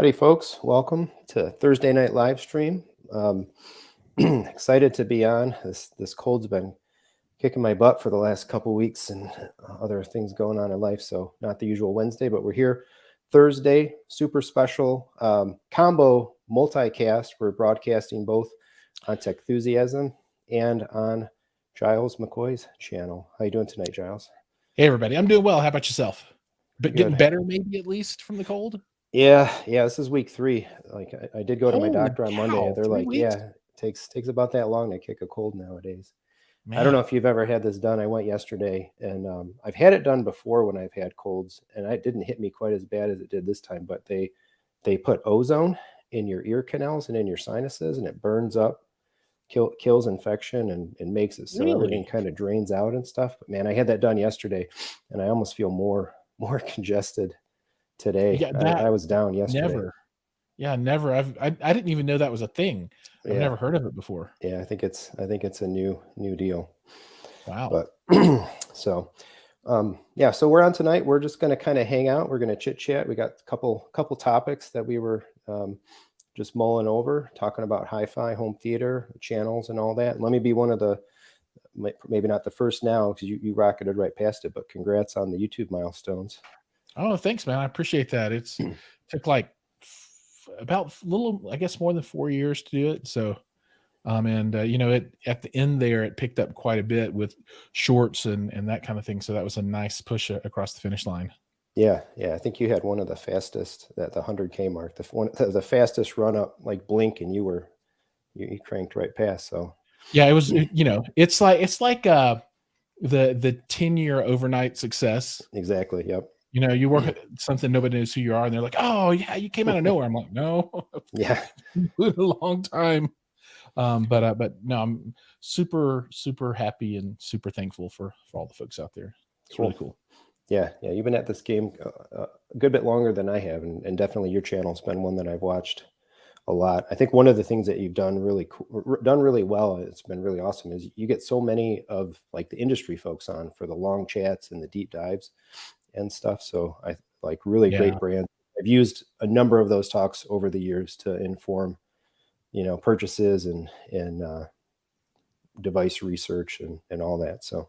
Howdy, folks. Welcome to Thursday night live stream. Excited to be on. This cold's been kicking my butt for the last couple weeks and other things going on in life. So not the usual Wednesday, but we're here Thursday. Super special combo multicast. We're broadcasting both on Techthusiasm and on Jiles McCoy's channel. How you doing tonight, Jiles? Hey, everybody. I'm doing well. How about yourself? But getting better, maybe at least from the cold. Yeah. This is week 3. Like I did go to my doctor on Monday. They're like, weeks? yeah, it takes about that long to kick a cold nowadays. Man. I don't know if you've ever had this done. I went yesterday, and I've had it done before when I've had colds, and it didn't hit me quite as bad as it did this time. But they put ozone in your ear canals and in your sinuses, and it burns up, kills infection, and makes it so everything kind of drains out and stuff. But man, I had that done yesterday, and I almost feel more congested today. Yeah, I was down yesterday. Never. I didn't even know that was a thing. I've never heard of it before. Yeah, I think it's a new deal. Wow. But so so we're on tonight. We're just going to kind of hang out. We're going to chit chat. We got a couple topics that we were just mulling over, talking about hi-fi, home theater, channels, and all that. And let me be one of the, maybe not the first now because you rocketed right past it, but congrats on the YouTube milestones. Oh, thanks, man. I appreciate that. It's took like about I guess more than 4 years to do it. So, it at the end there, it picked up quite a bit with shorts and that kind of thing. So that was a nice push across the finish line. Yeah. I think you had one of the fastest at the 100K mark, the fastest run up, like blink, and you cranked right past. So yeah, it was. It's like the 10-year overnight success. Exactly. Yep. You work at something, nobody knows who you are, and they're like, "Oh yeah, you came out of nowhere." I'm like, "No, yeah, a long time." But no, I'm super happy and super thankful for all the folks out there. It's really cool. Yeah, you've been at this game a good bit longer than I have, and definitely your channel's been one that I've watched a lot. I think one of the things that you've done really well, it's been really awesome, is you get so many of like the industry folks on for the long chats and the deep dives and stuff. So I like great brands. I've used a number of those talks over the years to inform, purchases and device research and all that. So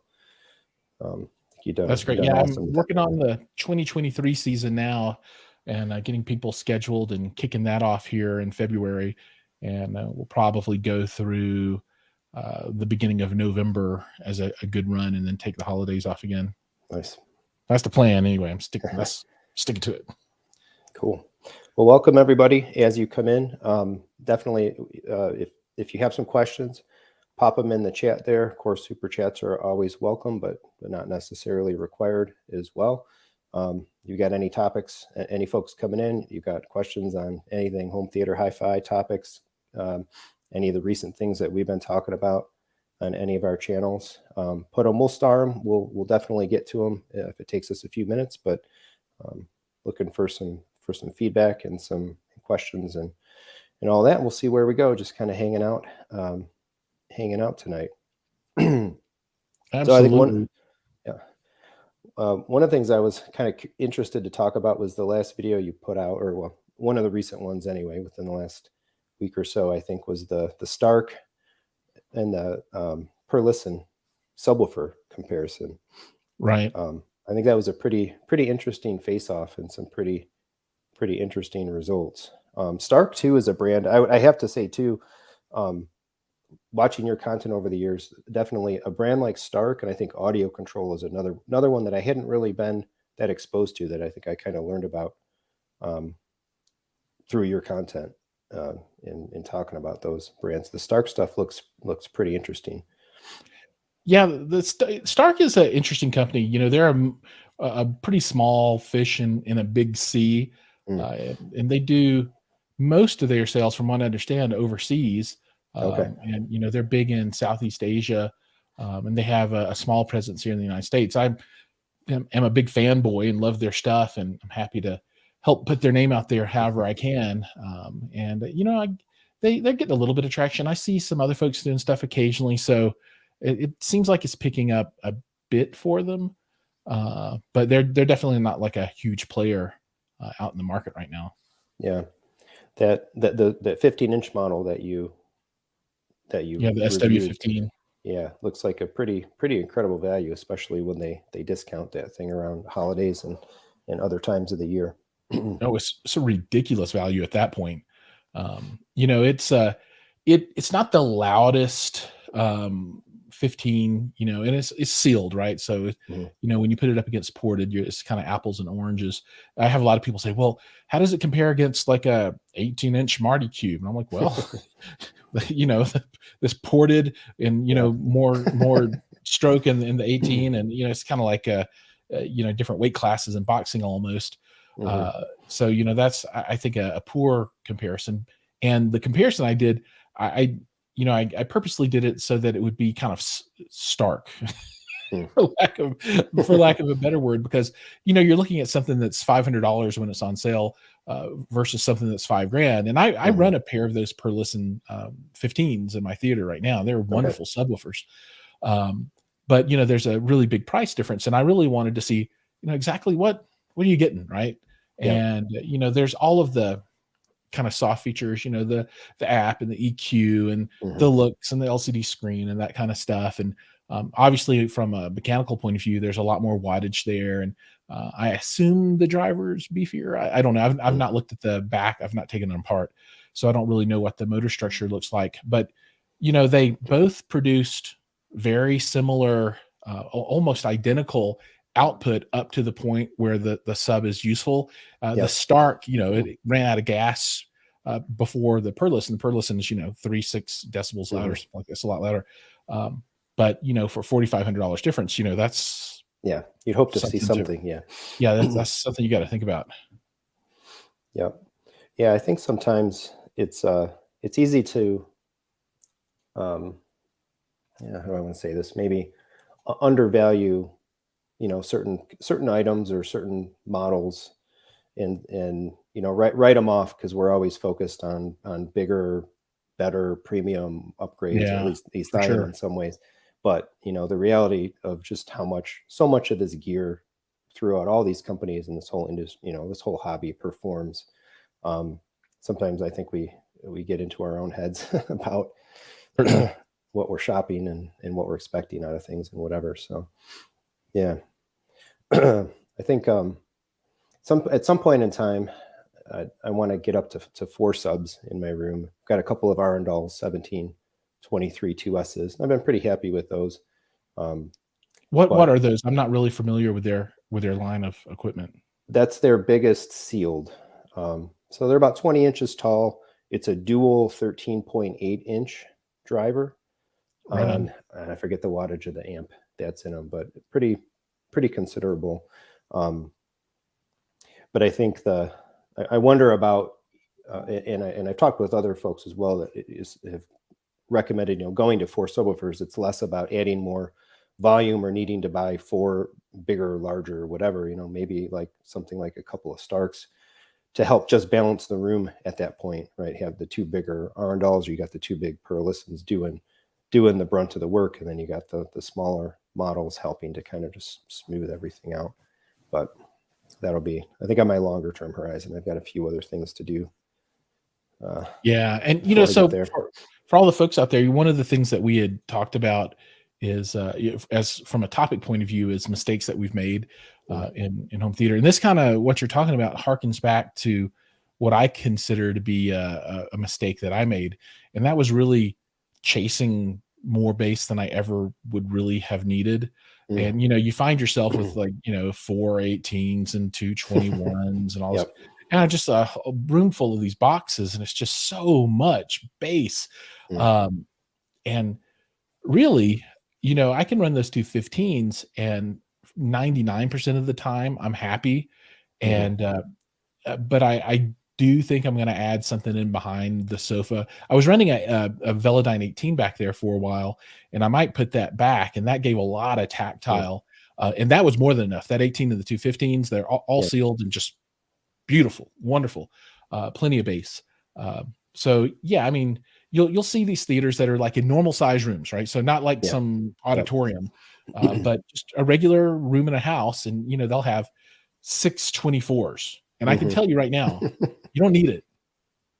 that's great. Yeah, awesome. I'm working on the 2023 season now, and getting people scheduled and kicking that off here in February, and we'll probably go through the beginning of November as a good run, and then take the holidays off again. Nice. That's the plan anyway. I'm sticking to it. Cool. Well, welcome everybody as you come in. Definitely, if you have some questions, pop them in the chat there. Of course, super chats are always welcome, but not necessarily required as well. You got any topics, any folks coming in, you got questions on anything home theater, hi-fi topics, any of the recent things that we've been talking about on any of our channels, put them, we'll star them. We'll definitely get to them if it takes us a few minutes, but looking for some feedback and some questions and all that. We'll see where we go. Just kind of hanging out tonight. Absolutely. So I think one of the things I was kind of interested to talk about was the last video you put out, or one of the recent ones anyway, within the last week or so, I think, was the Stark and the per listen subwoofer comparison. Right. I think that was a pretty interesting face-off and some pretty interesting results. Stark too is a brand I have to say too, watching your content over the years, definitely a brand like Stark, and I think Audio Control is another one that I hadn't really been that exposed to, that I think I kind of learned about through your content in talking about those brands. The Stark stuff looks pretty interesting. Yeah, the Stark is an interesting company. They're a pretty small fish in a big sea, and they do most of their sales, from what I understand, overseas. Okay. And they're big in Southeast Asia, and they have a small presence here in the United States. I am a big fanboy and love their stuff, and I'm happy to help put their name out there however I can. They're getting a little bit of traction. I see some other folks doing stuff occasionally, so it seems like it's picking up a bit for them, but they're definitely not like a huge player out in the market right now. Yeah. That the 15-inch model that you the reviewed, SW15. yeah, looks like a pretty incredible value, especially when they discount that thing around holidays and other times of the year. No, it's a ridiculous value at that point. It's not the loudest 15, and it's sealed, right? So, when you put it up against ported, it's kind of apples and oranges. I have a lot of people say, well, how does it compare against like a 18-inch Marty Cube? And I'm like, well, this ported and, more stroke in the 18, and, it's kind of like different weight classes in boxing almost. So, that's, I think, a poor comparison. And the comparison I did, I purposely did it so that it would be kind of stark, for lack of a better word, because, you're looking at something that's $500 when it's on sale versus something that's $5,000. And I run a pair of those per listen 15s in my theater right now. They're wonderful subwoofers. But, there's a really big price difference. And I really wanted to see, exactly what are you getting, right? And, there's all of the kind of soft features, the app and the EQ and the looks and the LCD screen and that kind of stuff. And obviously from a mechanical point of view, there's a lot more wattage there. And I assume the driver's beefier. I don't know. I've not looked at the back. I've not taken them apart. So I don't really know what the motor structure looks like. But, they both produced very similar, almost identical output up to the point where the sub is useful. The Stark, it ran out of gas before the per listen. The per listen is 3-6 decibels louder, like it's a lot louder. But for $4,500 difference, that's you'd hope to see something. That's something you got to think about. I think sometimes it's easy to how do I want to say this? Maybe undervalue certain items or certain models and write them off because we're always focused on bigger, better premium upgrades, or at least I am in some ways. But the reality of just so much of this gear throughout all these companies and this whole industry, this whole hobby performs. Sometimes I think we get into our own heads about what we're shopping and what we're expecting out of things and whatever. So I think at some point in time, I want to get up to 4 subs in my room. I've got a couple of Arundel 1723 2S's. I've been pretty happy with those. What are those? I'm not really familiar with their line of equipment. That's their biggest sealed. So they're about 20 inches tall. It's a dual 13.8-inch driver. And I forget the wattage of the amp that's in them, but pretty considerable. But I think I wonder about, and I've talked with other folks as well that have recommended, going to 4 subwoofers. It's less about adding more volume or needing to buy 4 bigger, larger, whatever, maybe like something like a couple of Starks to help just balance the room at that point, right? Have the 2 bigger Arundels, or you got the 2 big per listens doing the brunt of the work, and then you got the smaller models helping to kind of just smooth everything out. But that'll be, I think, on my longer term horizon. I've got a few other things to do. And so for all the folks out there, one of the things that we had talked about is, as from a topic point of view, is mistakes that we've made in home theater. And this kind of what you're talking about harkens back to what I consider to be a mistake that I made, and that was really chasing more bass than I ever would really have needed. And you find yourself with 4 18s and 2 21s and all this, and just a room full of these boxes, and it's just so much bass. And really, I can run those 2 15s, and 99% of the time I'm happy. And but I do think I'm going to add something in behind the sofa. I was running a Velodyne 18 back there for a while, and I might put that back, and that gave a lot of tactile. And that was more than enough. That 18 and the 2 15s, they're all sealed and just beautiful, wonderful, plenty of bass. So I mean, you'll see these theaters that are like in normal size rooms, right? So not like some auditorium, but just a regular room in a house, and they'll have 6 24s. And I can tell you right now, you don't need it.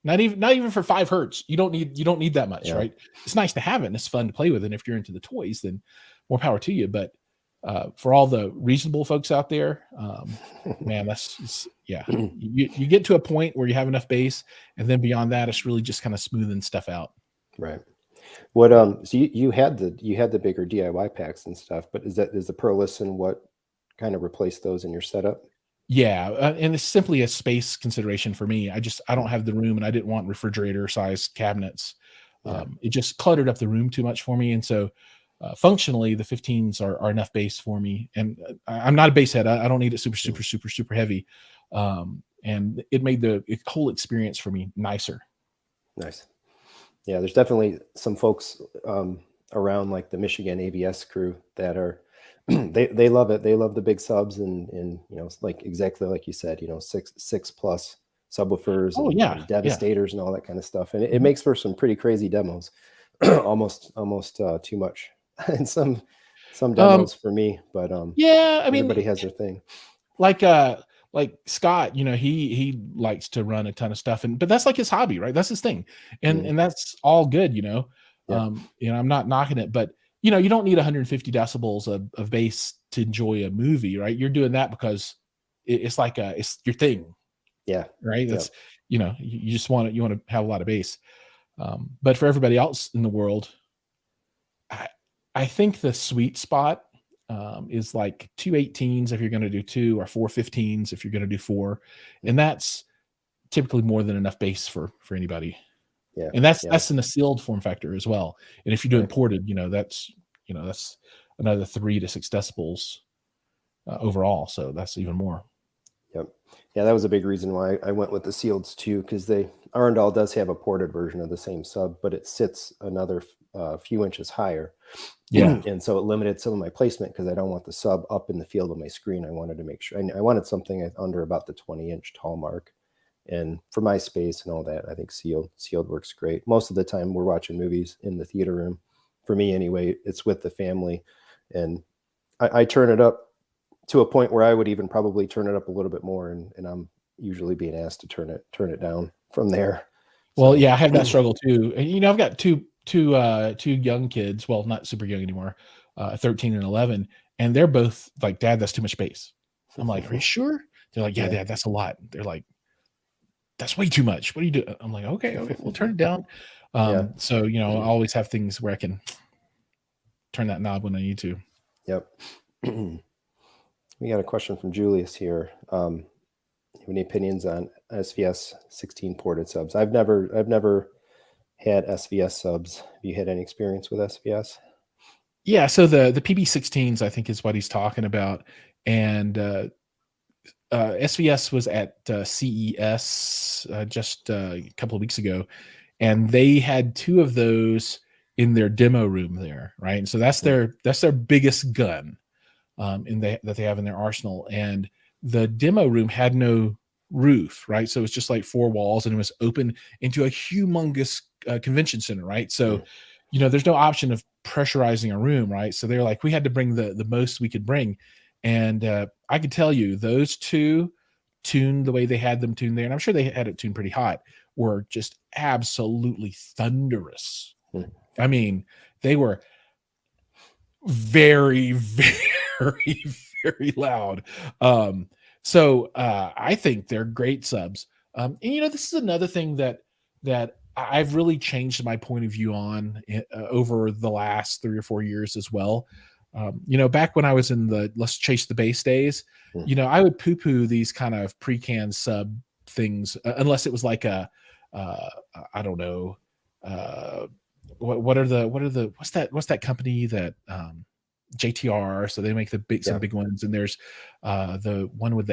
Not even for 5 hertz. You don't need that much, right? It's nice to have it and it's fun to play with. And if you're into the toys, then more power to you. But for all the reasonable folks out there, man, you get to a point where you have enough bass, and then beyond that, it's really just kind of smoothing stuff out. Right. What so you had the bigger DIY packs and stuff, but is the Pro Listen what kind of replaced those in your setup? Yeah, and it's simply a space consideration for me. I don't have the room, and I didn't want refrigerator sized cabinets. It just cluttered up the room too much for me, and so functionally the 15s are enough bass for me. And I'm not a bass head. I don't need it super heavy, and it made the whole experience for me nicer. Nice. Yeah, there's definitely some folks around, like the Michigan ABS crew, that are they love it. They love the big subs, and like exactly like you said, 6+ subwoofers and devastators and all that kind of stuff. And it makes for some pretty crazy demos, almost too much in some demos for me. But I mean, everybody has their thing. Like Scott, he likes to run a ton of stuff, but that's like his hobby, right? That's his thing. And that's all good, I'm not knocking it, but you don't need 150 decibels of bass to enjoy a movie, right? You're doing that because it's like it's your thing. Yeah. Right. That's, you just want to have a lot of bass. But for everybody else in the world, I think the sweet spot is like 2 18s if you're going to do 2, or 4 15s if you're going to do 4. And that's typically more than enough bass for anybody. Yeah. And that's in a sealed form factor as well. And if you're doing ported, that's another 3 to 6 decibels overall. So that's even more. Yep. Yeah, that was a big reason why I went with the sealeds too, because Arundel does have a ported version of the same sub, but it sits another few inches higher. Yeah. And so it limited some of my placement, because I don't want the sub up in the field of my screen. I wanted to make sure I wanted something under about the 20-inch tall mark. And for my space and all that, I think sealed works great. Most of the time we're watching movies in the theater room. For me anyway, it's with the family. And I turn it up to a point where I would even probably turn it up a little bit more. And I'm usually being asked to turn it down from there. Well, yeah, I have that struggle too. And, I've got two young kids. Well, not super young anymore, 13 and 11. And they're both like, Dad, that's too much bass. I'm like, are you sure? They're like, yeah, Dad, that's a lot. They're like, that's way too much. What do you do? I'm like, okay, we'll turn it down. So, I always have things where I can turn that knob when I need to. Yep. We got a question from Julius here. You have any opinions on SVS 16 ported subs? I've never had SVS subs. Have you had any experience with SVS? Yeah, so the PB16s, I think, is what he's talking about. And SVS was at CES just a couple of weeks ago, and they had 2 of those in their demo room there, right? And so that's their biggest gun that they have in their arsenal. And the demo room had no roof, right? So it's just like 4 walls, and it was open into a humongous convention center, right? So there's no option of pressurizing a room, right? So they're like, we had to bring the most we could bring. And I could tell you those 2 tuned the way they had them tuned there, and I'm sure they had it tuned pretty hot, were just absolutely thunderous. I mean, they were very, very, very loud. So I think they're great subs. And this is another thing that I've really changed my point of view on over the last 3 or 4 years as well. Back when I was in the let's chase the bass days, I would poo-poo these kind of pre-canned sub things, unless it was like I don't know, what's that company that JTR, so they make some big ones, and there's the one with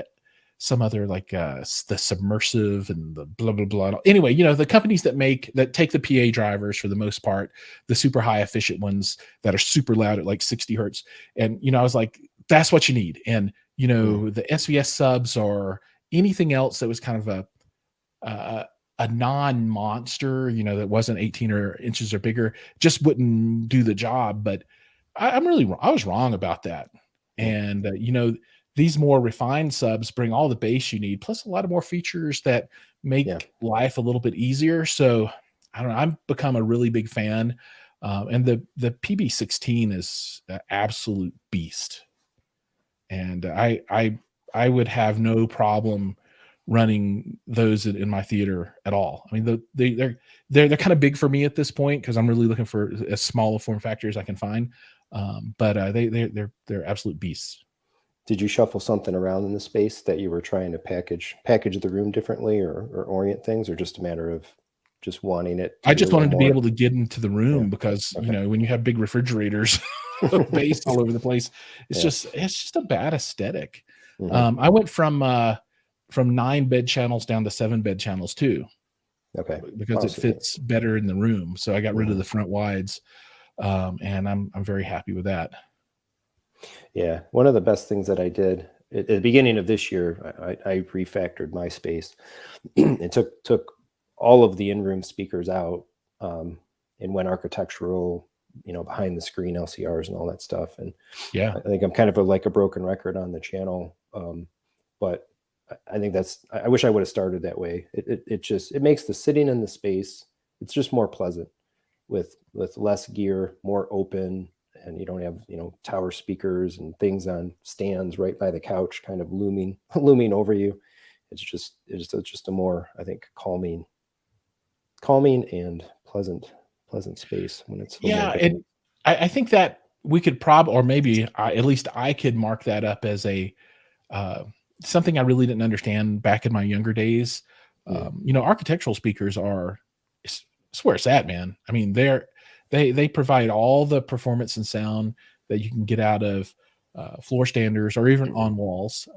some other like the submersive and the blah blah blah. Anyway, the companies that take the PA drivers for the most part, the super high efficient ones that are super loud at like 60 hertz. And I was like, that's what you need. And the SVS subs or anything else that was kind of a non-monster, that wasn't 18 inches or bigger, just wouldn't do the job. But I was wrong about that. And these more refined subs bring all the bass you need, plus a lot of more features that make life a little bit easier. So I don't know, I've become a really big fan. And the PB16 is an absolute beast. And I would have no problem running those in my theater at all. I mean, they're kind of big for me at this point because I'm really looking for as small a form factor as I can find. But they're absolute beasts. Did you shuffle something around in the space that you were trying to package the room differently or orient things, or just a matter of just wanting it? I just wanted to be able to get into the room because you know, when you have big refrigerators, bass all over the place, it's just a bad aesthetic. I went from 9 bed channels down to 7 bed channels too. Okay. Because it fits better in the room. So I got rid of the front wides. And I'm very happy with that. Yeah. One of the best things that I did at the beginning of this year, I refactored my space and took all of the in-room speakers out, and went architectural, you know, behind the screen LCRs and all that stuff. And I think I'm kind of like a broken record on the channel. But I think I wish I would have started that way. It makes the sitting in the space, it's just more pleasant with less gear, more open, and you don't have, you know, tower speakers and things on stands right by the couch kind of looming over you. It's just a more, I think, calming and pleasant space when it's and I think that we could or maybe at least I could mark that up as a something I really didn't understand back in my younger days. You know, architectural speakers it's where it's at, man. I mean, they provide all the performance and sound that you can get out of floor standers or even on walls.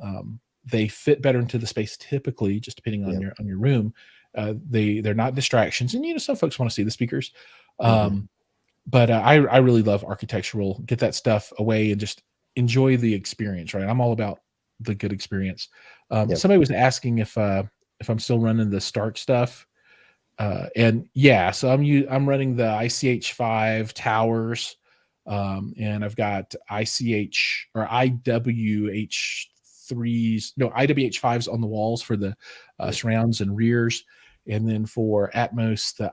They fit better into the space typically, just depending on your room. They're not distractions, and you know, some folks want to see the speakers. But I really love architectural. Get that stuff away and just enjoy the experience. Right, I'm all about the good experience. Somebody was asking if I'm still running the Stark stuff. And so I'm running the ICH5 towers, and I've got ICH or IWH5s on the walls for the surrounds and rears, and then for Atmos the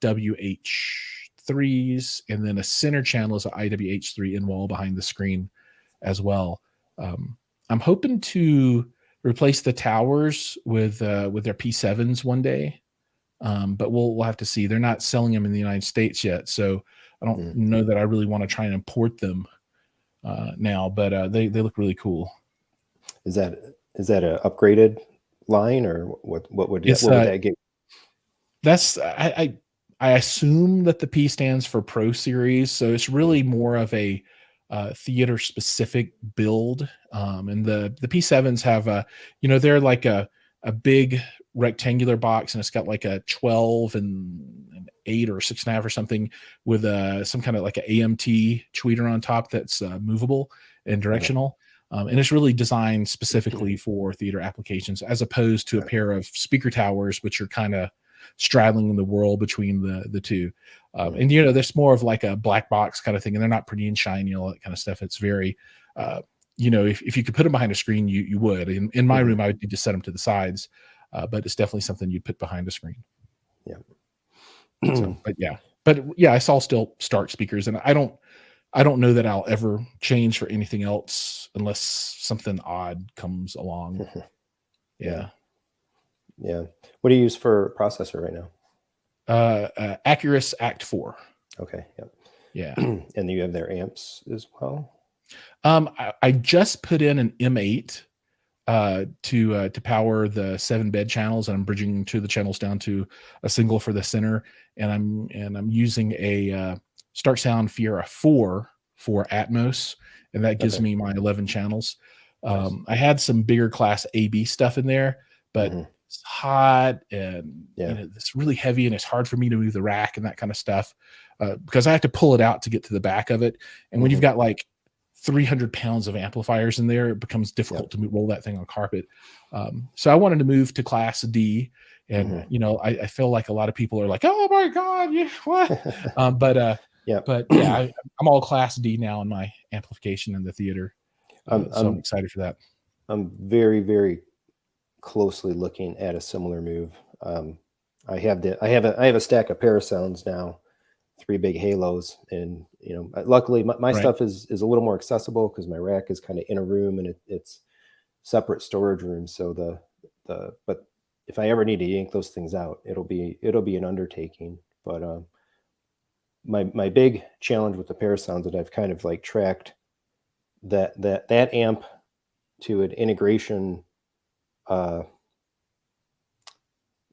IWH3s, and then a center channel is an IWH3 in wall behind the screen as well. I'm hoping to replace the towers with their P7s one day. But we'll have to see. They're not selling them in the United States yet, so I don't know that I really want to try and import them now. But they look really cool. Is that an upgraded line, or what would that get? That's I assume that the P stands for Pro Series, so it's really more of a theater specific build. And the P7s have they're like a big rectangular box, and it's got like a 12 and 8 or 6.5 or something with some kind of like an AMT tweeter on top that's movable and directional. And it's really designed specifically for theater applications, as opposed to a pair of speaker towers, which are kind of straddling the world between the two. And you know, there's more of like a black box kind of thing, and they're not pretty and shiny, all that kind of stuff. It's very you know, if you could put them behind a screen, you would. In my room, I would need to set them to the sides, but it's definitely something you'd put behind a screen. But I saw still Stark speakers, and I don't know that I'll ever change for anything else unless something odd comes along. Yeah. What do you use for processor right now? Acurus Act 4. Okay. Yeah. And you have their amps as well? I just put in an M8 to power the 7 bed channels, and I'm bridging 2 of the channels down to a single for the center, and I'm using a Stark Sound Fiera 4 for Atmos, and that gives me my 11 channels. Nice. I had some bigger class AB stuff in there, but it's hot and you know, it's really heavy, and it's hard for me to move the rack and that kind of stuff because I have to pull it out to get to the back of it. And when you've got like 300 pounds of amplifiers in there, it becomes difficult to roll that thing on carpet. So I wanted to move to class D, and you know, I feel like a lot of people are like, oh my God, what? But I'm all class D now in my amplification in the theater. So I'm excited for that. very, very closely looking at a similar move. I have a stack of Parasounds now, 3 big Halos, and luckily my stuff is a little more accessible because my rack is kind of in a room and it's separate storage rooms. So but if I ever need to yank those things out, it'll be an undertaking. But my big challenge with the Parasounds that I've kind of like tracked that amp to an integration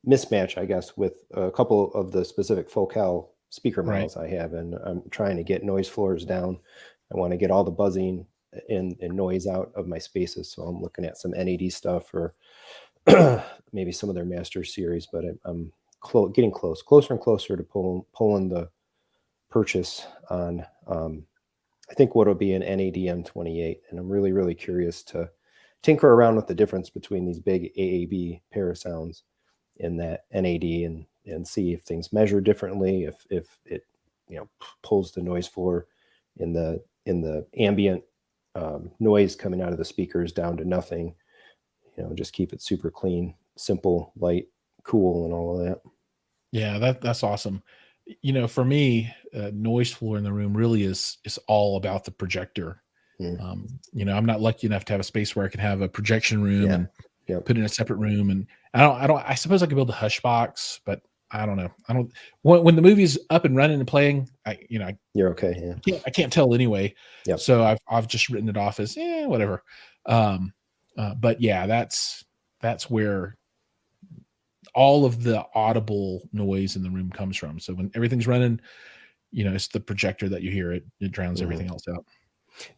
mismatch, I guess, with a couple of the specific Focal speaker models I have, and I'm trying to get noise floors down. I want to get all the buzzing and noise out of my spaces, so I'm looking at some NAD stuff or maybe some of their Master series, but I'm getting closer and closer to pulling the purchase on I think what'll be an NAD M28, and I'm really, really curious to tinker around with the difference between these big AAB Parasounds in that NAD and see if things measure differently, if it pulls the noise floor in the ambient noise coming out of the speakers down to nothing. Just keep it super clean, simple, light, cool, and all of that. Yeah, that's awesome. For me, noise floor in the room really is all about the projector. I'm not lucky enough to have a space where I can have a projection room and put in a separate room. And I suppose I could build a hush box, but I don't know. When the movie's up and running and playing, you're okay. Yeah. I can't tell anyway. Yep. So I've just written it off as whatever. But yeah, that's where all of the audible noise in the room comes from. So when everything's running, it's the projector that you hear. It drowns everything else out.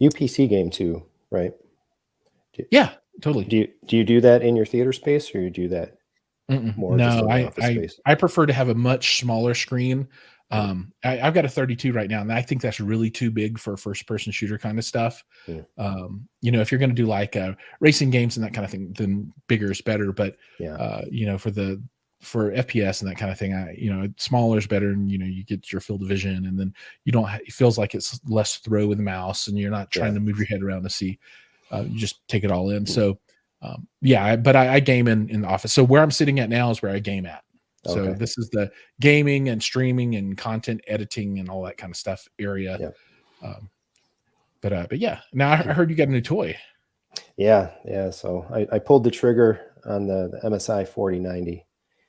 UPC game too, right? Yeah, totally. Do you do that in your theater space, or you do that more just in the office space? I prefer to have a much smaller screen. I've got a 32 right now, and I think that's really too big for first-person shooter kind of stuff. If you're going to do like racing games and that kind of thing, then bigger is better. But for FPS and that kind of thing, smaller is better, and you get your field of vision, and then it feels like it's less throw with the mouse, and you're not trying to move your head around to see. You just take it all in. So but I game in the office. So where I'm sitting at now is where I game at. So this is the gaming and streaming and content editing and all that kind of stuff area. But yeah, now I heard you got a new toy. Yeah. So I pulled the trigger on the MSI 4090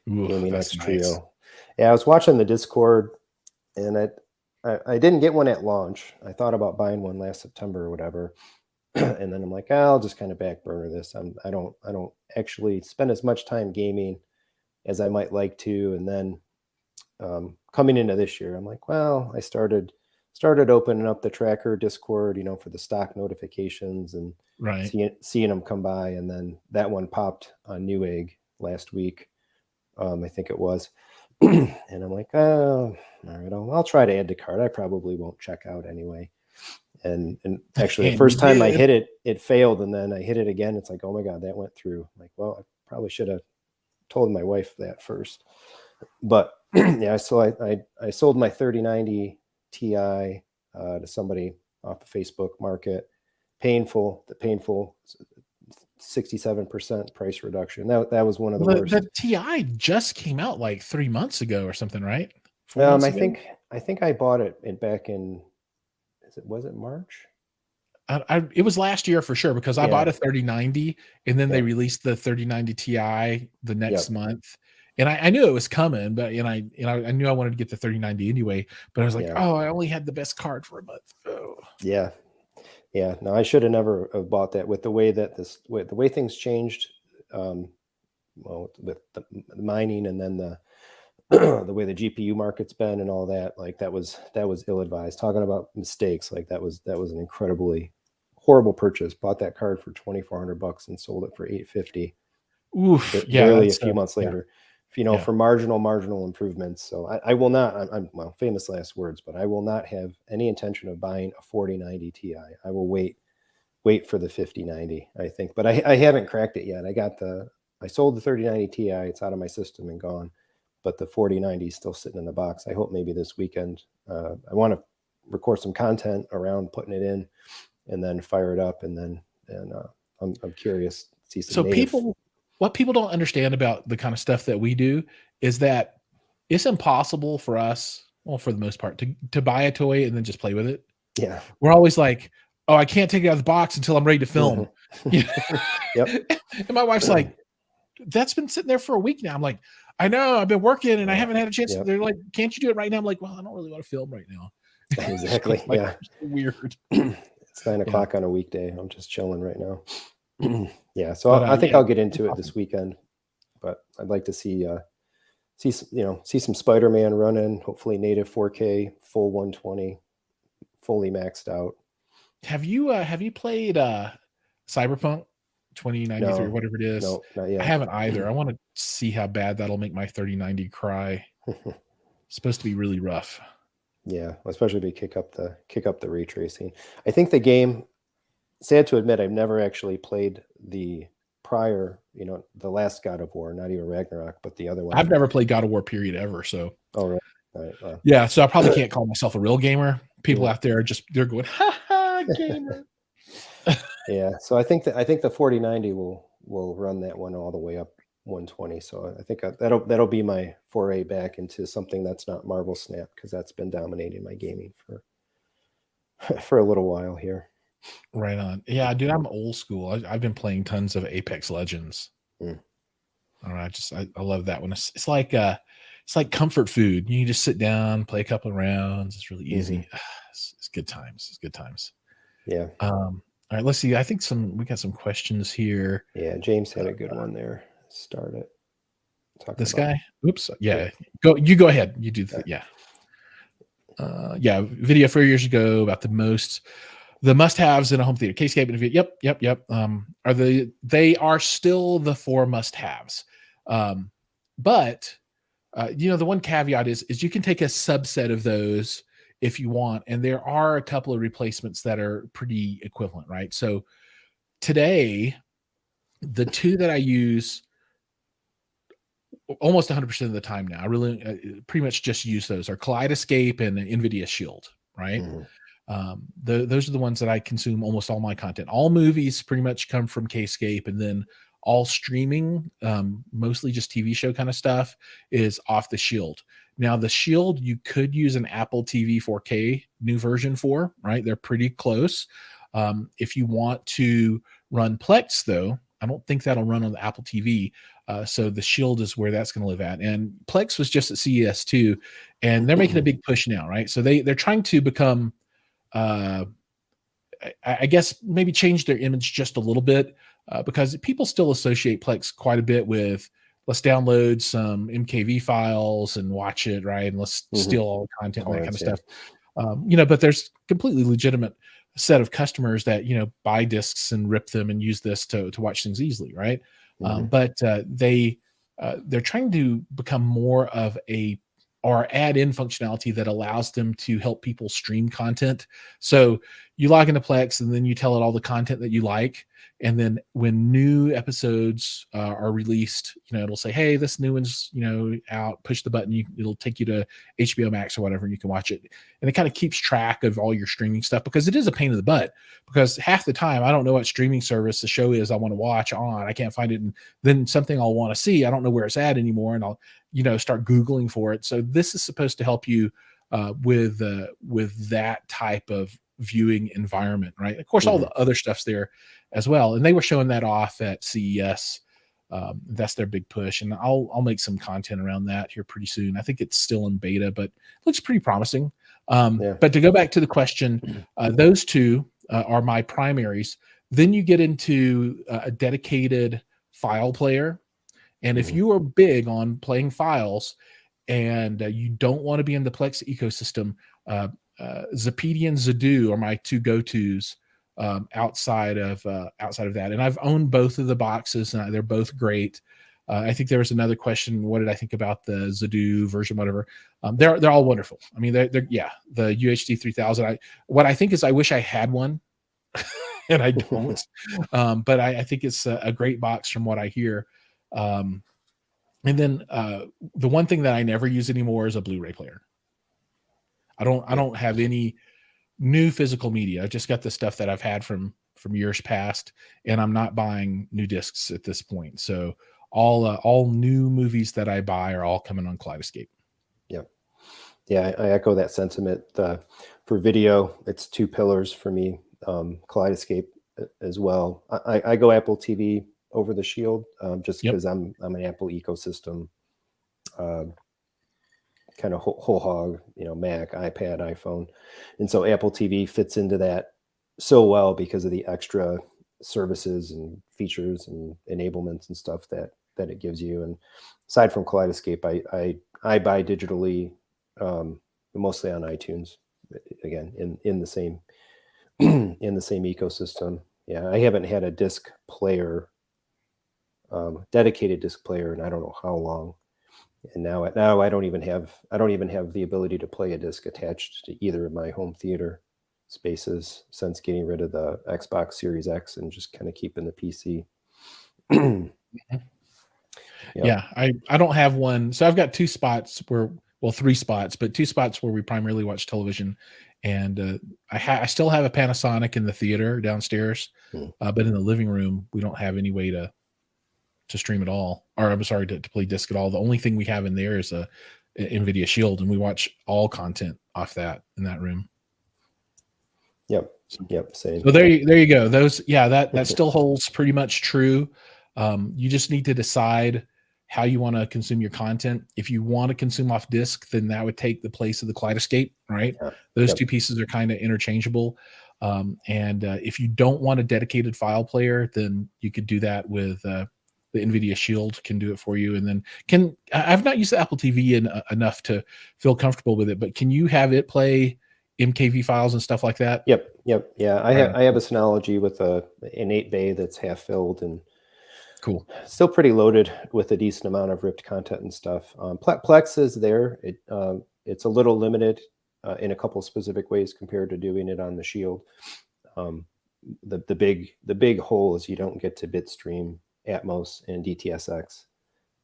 Gaming X Trio. Nice. Yeah, I was watching the Discord, and I didn't get one at launch. I thought about buying one last September or whatever, and then I'm like, I'll just kind of back burner this. I don't actually spend as much time gaming as I might like to. And then coming into this year, I'm like, well, I started opening up the tracker Discord, for the stock notifications and seeing them come by. And then that one popped on Newegg last week. I think it was. And I'm like, oh, all right, I'll try to add to cart. I probably won't check out anyway. And actually the first time I hit it failed. And then I hit it again. It's like, oh my God, that went through. I'm like, well, I probably should have told my wife that first. But so I sold my 3090 Ti to somebody off the Facebook market. Painful 67% price reduction. That was one of the worst. The Ti just came out like 3 months ago or something, right? I think I bought it back in, was it March? It was last year for sure, because I bought a 3090 and then they released the 3090 Ti the next month. And I knew it was coming, but I knew I wanted to get the 3090 anyway, but I was like, I only had the best card for a month. Oh. Yeah. No, I should have never have bought that with the way that the way things changed. With the mining, and then the way the GPU market's been and all that, like that was ill-advised. Talking about mistakes, like that was an incredibly horrible purchase. Bought that card for $2,400 and sold it for $850. Oof. Barely a few months later. For marginal improvements. So I will not, I'm famous last words, but I will not have any intention of buying a 4090 Ti. I will wait for the 5090, I think, but I haven't cracked it yet. I sold the 3090 Ti. It's out of my system and gone, but the 4090 is still sitting in the box. I hope maybe this weekend, I want to record some content around putting it in and then fire it up and I'm curious to see some So native. what people don't understand about the kind of stuff that we do is that it's impossible for us, well, for the most part, to buy a toy and then just play with it. Yeah. We're always like, oh, I can't take it out of the box until I'm ready to film. Yep. And my wife's like, that's been sitting there for a week now. I'm like, I know, I've been working and I haven't had a chance. They're like, can't you do it right now? I'm like, well, I don't really want to film right now. Exactly. Like, yeah. Weird. It's 9 o'clock on a weekday. I'm just chilling right now. Yeah. So I think I'll get into it this weekend, but I'd like to see some Spider-Man running, hopefully native 4K, full 120, fully maxed out. Have you played Cyberpunk 2093 or whatever it is? No, not yet. I haven't either. I want to see how bad that'll make my 3090 cry. It's supposed to be really rough. Yeah, especially if you kick up the ray tracing. I think the game, sad to admit, I've never actually played the prior, the last God of War, not even Ragnarok, but the other one. I've never played God of War period ever. So really? All right, yeah, so I probably can't call myself a real gamer. People out there they're going, ha ha, gamer. Yeah, so I think the 4090 will run that one all the way up 120. So I think that'll be my foray back into something that's not Marvel Snap, because that's been dominating my gaming for a little while here. Right on. Yeah, dude, I'm old school. I've been playing tons of Apex Legends. All right, I love that one. It's like comfort food. You can just sit down, play a couple of rounds. It's really easy. It's good times. It's good times. Yeah. All right, let's see. I think we got some questions here. Yeah, James had a good one there. Start it. This guy? Oops. Yeah. You go ahead. You do yeah. Video 4 years ago about the must-haves in a home theater. Kaleidescape and video. Yep. They are still the 4 must-haves. But the one caveat is you can take a subset of those if you want, and there are a couple of replacements that are pretty equivalent, right? So today, the 2 that I use almost 100% of the time now, I really pretty much just use those, are Kaleidescape and NVIDIA Shield, right? Those are the ones that I consume almost all my content. All movies pretty much come from Kaleidescape, and then all streaming, mostly just TV show kind of stuff, is off the Shield. Now, the Shield, you could use an Apple TV 4K new version for, right? They're pretty close. If you want to run Plex, though, I don't think that'll run on the Apple TV. So the Shield is where that's going to live at. And Plex was just at CES too, and they're making a big push now, right? So they're trying to become, I guess, maybe change their image just a little bit, because people still associate Plex quite a bit with, let's download some MKV files and watch it, right? And let's steal all the content and that kind of stuff. But there's completely legitimate set of customers that, buy discs and rip them and use this to watch things easily, right? But they're trying to become more of or add in functionality that allows them to help people stream content. So you log into Plex and then you tell it all the content that you like. And then when new episodes are released, it'll say, hey, this new one's, out, push the button. It'll take you to HBO Max or whatever, and you can watch it. And it kind of keeps track of all your streaming stuff, because it is a pain in the butt, because half the time I don't know what streaming service the show is I want to watch on. I can't find it. And then something I'll want to see, I don't know where it's at anymore. And I'll, start Googling for it. So this is supposed to help you with that type of viewing environment, right? Of course, all the other stuff's there as well. And they were showing that off at CES. That's their big push. And I'll make some content around that here pretty soon. I think it's still in beta, but it looks pretty promising. But to go back to the question, those 2 are my primaries. Then you get into a dedicated file player. And if you are big on playing files and you don't want to be in the Plex ecosystem, Zapedia and Zadoo are my 2 go-tos outside of that. And I've owned both of the boxes, and they're both great. I think there was another question. What did I think about the Zadoo version, whatever? They're all wonderful. I mean, they're the UHD 3000. What I think is, I wish I had one and I don't. But I think it's a great box from what I hear. And then the one thing that I never use anymore is a Blu-ray player. I don't have any new physical media. I've just got the stuff that I've had from from years past, and I'm not buying new discs at this point. So all new movies that I buy are all coming on Kaleidescape. Yeah, I echo that sentiment. For video, it's two pillars for me. Kaleidescape as well. I go Apple TV over the Shield, just because I'm an Apple ecosystem kind of whole hog, Mac, iPad, iPhone, and so Apple TV fits into that so well because of the extra services and features and enablements and stuff that it gives you. And aside from Kaleidescape, I buy digitally, mostly on iTunes, again in the same in the same ecosystem. Yeah, I haven't had a disc player, dedicated disc player, in I don't know how long. And now I don't even have the ability to play a disc attached to either of my home theater spaces since getting rid of the Xbox Series X and just kind of keeping the PC. Yeah, I don't have one. So I've got two spots where, well, three spots, but two spots where we primarily watch television. And I still have a Panasonic in the theater downstairs, but in the living room, we don't have any way to stream at all, or I'm sorry, to play disc at all. The only thing we have in there is a NVIDIA Shield, and we watch all content off that in that room. Yep. Same. So there you go. Those, that still holds pretty much true. You just need to decide how you want to consume your content. If you want to consume off disc, then that would take the place of the Kaleidescape, right? Yeah. Those two pieces are kind of interchangeable. And if you don't want a dedicated file player, then you could do that with the NVIDIA Shield can do it for you. And then I've not used the Apple TV enough to feel comfortable with it, but can you have it play MKV files and stuff like that? Yep. Yeah, I have a Synology with an 8-bay that's half filled and cool. Still pretty loaded with a decent amount of ripped content and stuff. Plex is there. It's a little limited in a couple specific ways compared to doing it on the Shield. The big hole is you don't get to bitstream Atmos and DTSX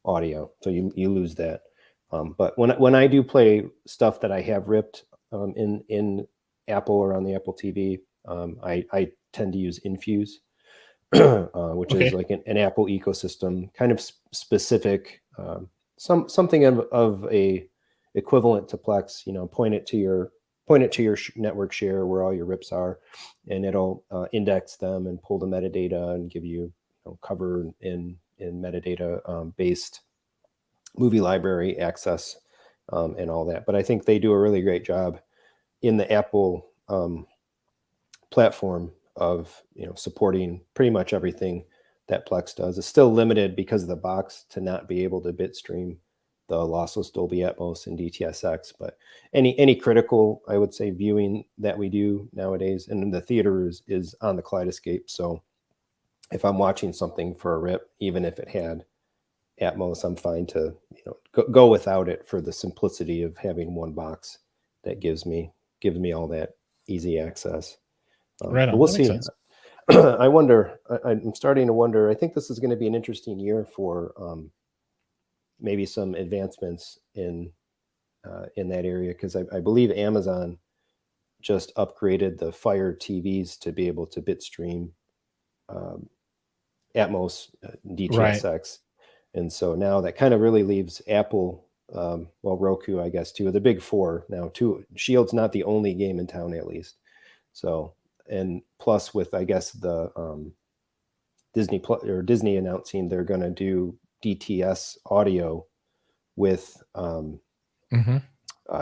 audio, so you lose that. But when I do play stuff that I have ripped in Apple or on the Apple TV, I tend to use Infuse. Which is like an Apple ecosystem kind of specific, something of a equivalent to Plex. Point it to your network share where all your rips are, and it'll index them and pull the metadata and give you, cover in metadata based movie library access and all that. But I think they do a really great job in the Apple platform of supporting pretty much everything that Plex does. It's still limited because of the box to not be able to bitstream the lossless Dolby Atmos and DTSX, but any critical, I would say, viewing that we do nowadays and in the theater is on the Kaleidescape. So if I'm watching something for a rip, even if it had Atmos, I'm fine to go without it for the simplicity of having one box that gives me all that easy access. Right on. We'll see. I wonder. I'm starting to wonder. I think this is going to be an interesting year for maybe some advancements in that area, because I believe Amazon just upgraded the Fire TVs to be able to bitstream Atmos DTSX, right. And so now that kind of really leaves Apple, Roku, I guess, two of the big four now. Shield's not the only game in town, at least. So. And plus with, I guess, the Disney announcing they're going to do DTS audio with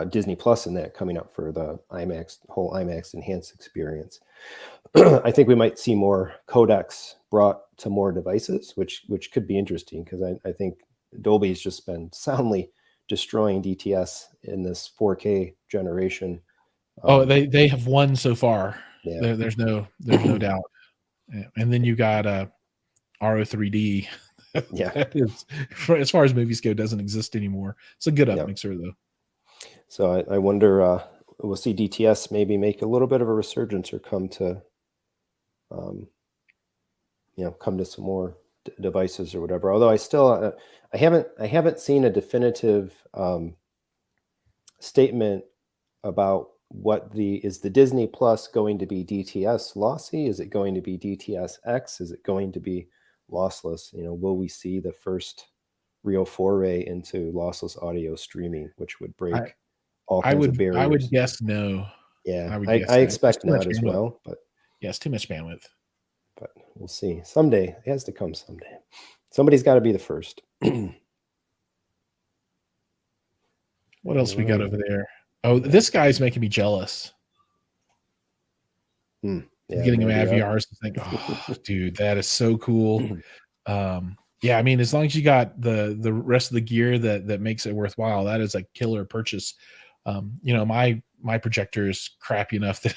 Disney Plus in that coming up for the whole IMAX enhanced experience. I think we might see more codecs brought to more devices, which could be interesting, because I think Dolby's just been soundly destroying DTS in this 4K generation. They have won so far. Yeah. There's no doubt. And then you got RO3D. Yeah. That is, as far as movies go, doesn't exist anymore. It's a good upmixer, though. So I wonder, we'll see DTS maybe make a little bit of a resurgence or come to some more devices or whatever. Although I still, I haven't seen a definitive statement about is the Disney Plus going to be DTS lossy? Is it going to be DTS-X? Is it going to be lossless? Will we see the first real foray into lossless audio streaming, which would break all kinds of barriers? I would guess no. Yeah, I expect not as well, but yeah, it's too much bandwidth. But we'll see. Someday, it has to come someday. Somebody's got to be the first. What else we got over there? Oh, this guy's making me jealous. Yeah, getting him AVRs and think, oh, dude, that is so cool. Yeah, I mean, as long as you got the rest of the gear that makes it worthwhile, that is a killer purchase. My projector is crappy enough that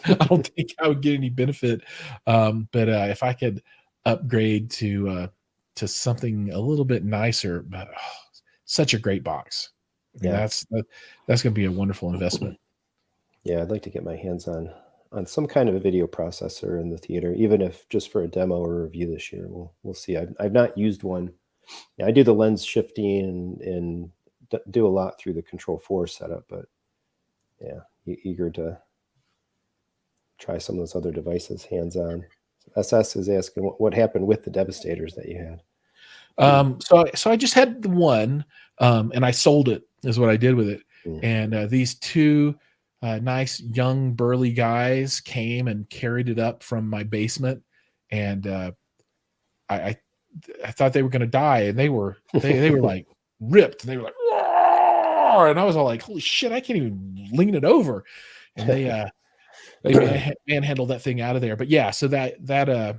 I don't think I would get any benefit. But if I could upgrade to something a little bit nicer, but such a great box. Yeah, that's going to be a wonderful investment. Yeah, I'd like to get my hands on some kind of a video processor in the theater, even if just for a demo or review this year. We'll see. I've not used one. Yeah, I do the lens shifting and do a lot through the Control 4 setup, but yeah, eager to try some of those other devices hands-on. SS is asking what happened with the Devastators that you had. So I just had the one, and I sold it is what I did with it. And these two nice young burly guys came and carried it up from my basement, and I thought they were going to die, and they were like ripped, and they were like, roar! And I was all like, holy shit, I can't even lean it over. And they manhandled that thing out of there. But yeah, so that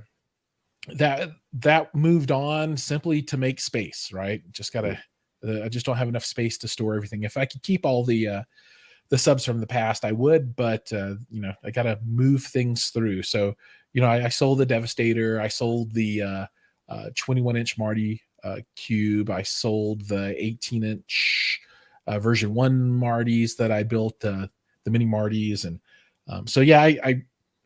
moved on simply to make space, right? Just gotta, I just don't have enough space to store everything. If I could keep all the subs from the past, I would, but I gotta move things through. So, I sold the Devastator, I sold the 21-inch Marty cube, I sold the 18-inch version 1 Martys that I built, the mini Martys, and so yeah,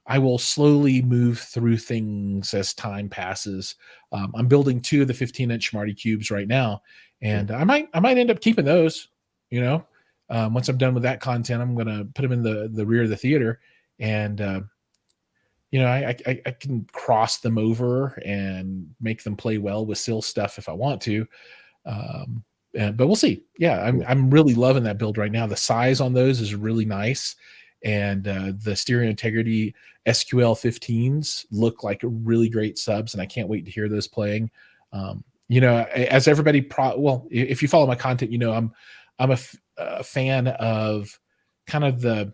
I will slowly move through things as time passes. I'm building 2 of the 15-inch Marty cubes right now, and I might end up keeping those. Once I'm done with that content, I'm going to put them in the rear of the theater, and I can cross them over and make them play well with SIL stuff if I want to. But we'll see. Yeah, I'm really loving that build right now. The size on those is really nice. And the stereo integrity SQL 15s look like really great subs, and I can't wait to hear those playing. As everybody, if you follow my content, I'm a fan of kind of the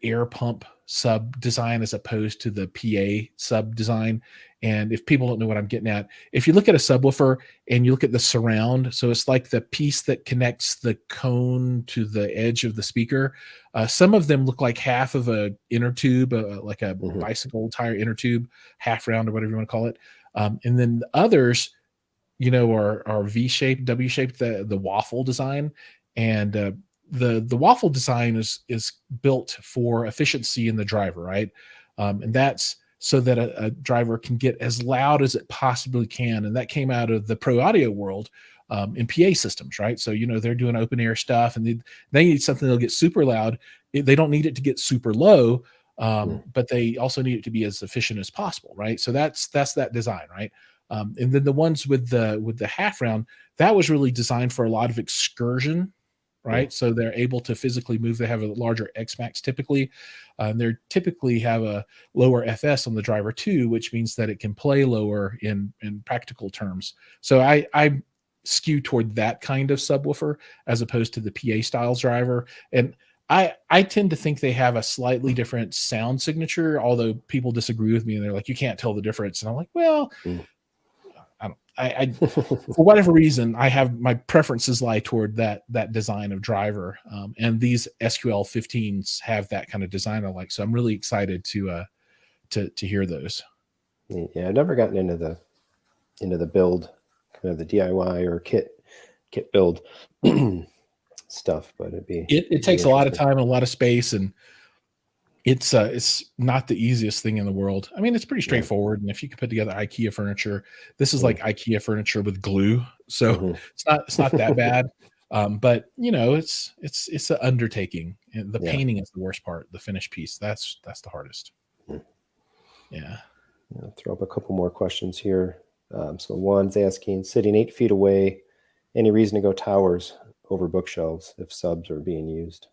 air pump sub design as opposed to the PA sub design. And if people don't know what I'm getting at, if you look at a subwoofer and you look at the surround, so it's like the piece that connects the cone to the edge of the speaker. Some of them look like half of a inner tube, like a bicycle tire inner tube, half round or whatever you want to call it. And then the others, are V-shaped, W-shaped, the waffle design. And the waffle design is built for efficiency in the driver, right? And that's so that a driver can get as loud as it possibly can. And that came out of the pro audio world in PA systems, right? So, they're doing open air stuff, and they need something that'll get super loud. They don't need it to get super low, but they also need it to be as efficient as possible, right? So that's that design, right? And then the ones with the half round, that was really designed for a lot of excursion, right? So they're able to physically move. They have a larger X-Max typically. They typically have a lower FS on the driver too, which means that it can play lower in practical terms. So I skew toward that kind of subwoofer as opposed to the PA styles driver. And I tend to think they have a slightly different sound signature, although people disagree with me and they're like, you can't tell the difference. And I'm like, well, I for whatever reason, I have my preferences lie toward that design of driver, and these SQL 15s have that kind of design I like. So I'm really excited to hear those. Yeah, I've never gotten into the build, kind of the DIY or kit build stuff, but it takes a lot of time and a lot of space, and it's not the easiest thing in the world. I mean, it's pretty straightforward. And if you can put together IKEA furniture, this is like IKEA furniture with glue. So it's not that bad. But it's an undertaking. The painting is the worst part. The finished piece, that's the hardest. Yeah. Throw up a couple more questions here. So one's asking, sitting 8 feet away, any reason to go towers over bookshelves if subs are being used?